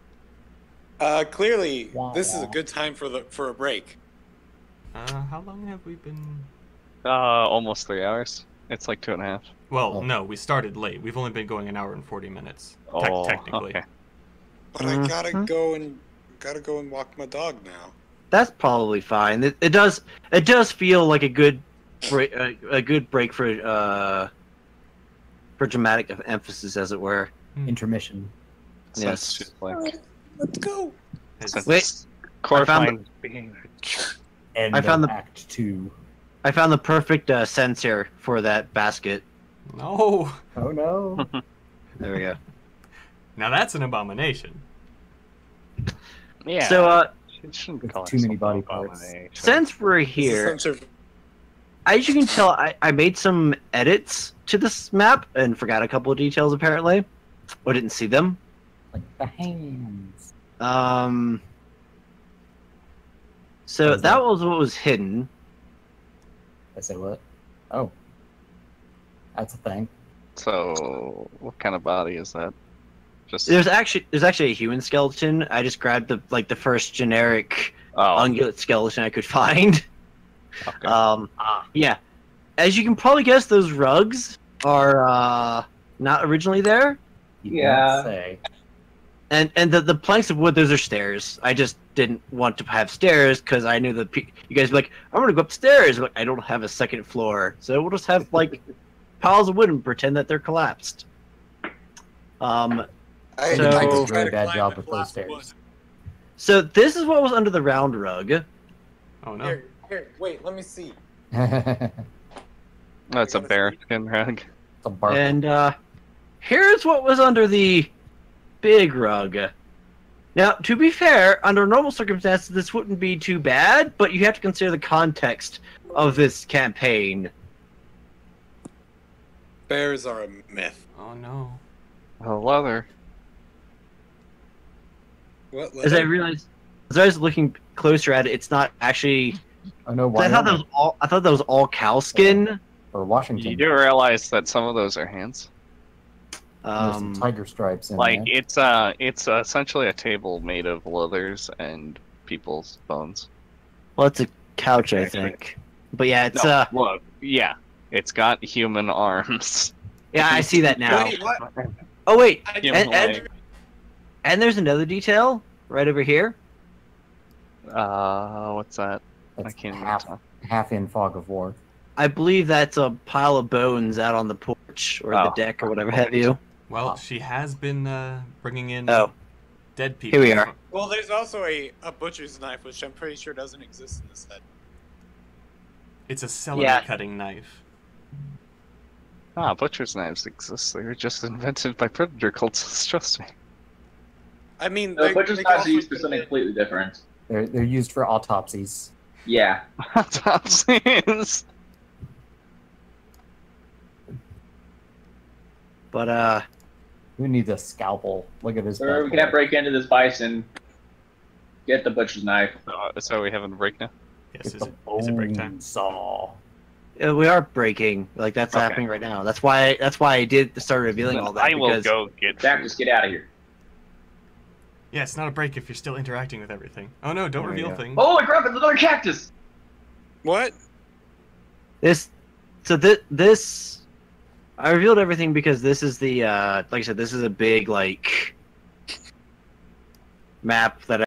Clearly, Wah, this is a wah. good time for a break. How long have we been? Almost 3 hours. It's like 2.5. Well, Oh. no, we started late. We've only been going an hour and 40 minutes. Oh, Technically. okay. But I gotta go and walk my dog now. That's probably fine. It does feel like a good break for dramatic emphasis, as it were. Intermission. Sounds Yes. just like Let's go. It's- Wait, Corvine's being. End I found of the- Act 2. I found the perfect sense here for that basket. No. Oh no. There we go. Now that's an abomination. Yeah. So, it shouldn't With call too many itself body an parts. abomination. since we're This is here, some sort of- as you can tell, I made some edits to this map and forgot a couple of details apparently, or didn't see them. Like the hands. So What is that that? was what was hidden. I say what? Oh. That's a thing. So, what kind of body is that? Just There's actually a human skeleton. I just grabbed the first generic ungulate skeleton I could find. okay. Yeah. As you can probably guess, those rugs are not originally there. You Yeah. don't say. And the planks of wood, those are stairs. I just didn't want to have stairs because I knew that you guys would be like, I'm gonna go upstairs. But I don't have a second floor, so we'll just have like piles of wood and pretend that they're collapsed. I, So- I did just a try really to bad climb job it. with those stairs. So this is what was under the round rug, Oh no. Here, wait, let me see. That's a bearskin rug. a bark. and here's what was under the big rug. Now, to be fair, under normal circumstances, this wouldn't be too bad, but you have to consider the context of this campaign. Bears are a myth. Oh no. Leather. What? As I realized, as I was looking closer at it, it's not actually. Oh no, 'Cause I thought that Wyoming was all. I thought that was all cow skin. or Washington. You do realize that some of those are hands. There's some tiger stripes in Like there. it's essentially a table made of leathers and people's bones. Well, it's a couch, I think. But yeah, it's No, look, yeah, it's got human arms. Yeah, I see that now. Wait, what? Oh wait, Human and, leg. and there's another detail right over here. What's that? I That's can't even half, tell. half in fog of war. I believe that's a pile of bones out on the porch or the Oh. deck or whatever have you. Well, she has been bringing in Oh, dead people. here we are. Well, there's also a butcher's knife, which I'm pretty sure doesn't exist in this set. It's a celery Yeah. cutting knife. Butcher's knives exist. They were just invented by predator cultists. Trust me. I mean, No, butcher's they knives are also used for put something it- completely different. They're used for autopsies. Yeah. Autopsies. But Who needs a scalpel? Look at this. Or bad we boy. can break into this bison, get the butcher's knife. So we having a break now? Yes, Get is the it break time? bone saw. we are breaking. Like that's Okay. happening right now. That's why I did start revealing all that. I will because go get Zach, food. just get out of here. Yeah, it's not a break if you're still interacting with everything. Oh no, don't Oh, reveal yeah. things. Holy crap, it's another cactus! What? this I revealed everything because this is the like I said, this is a big like map that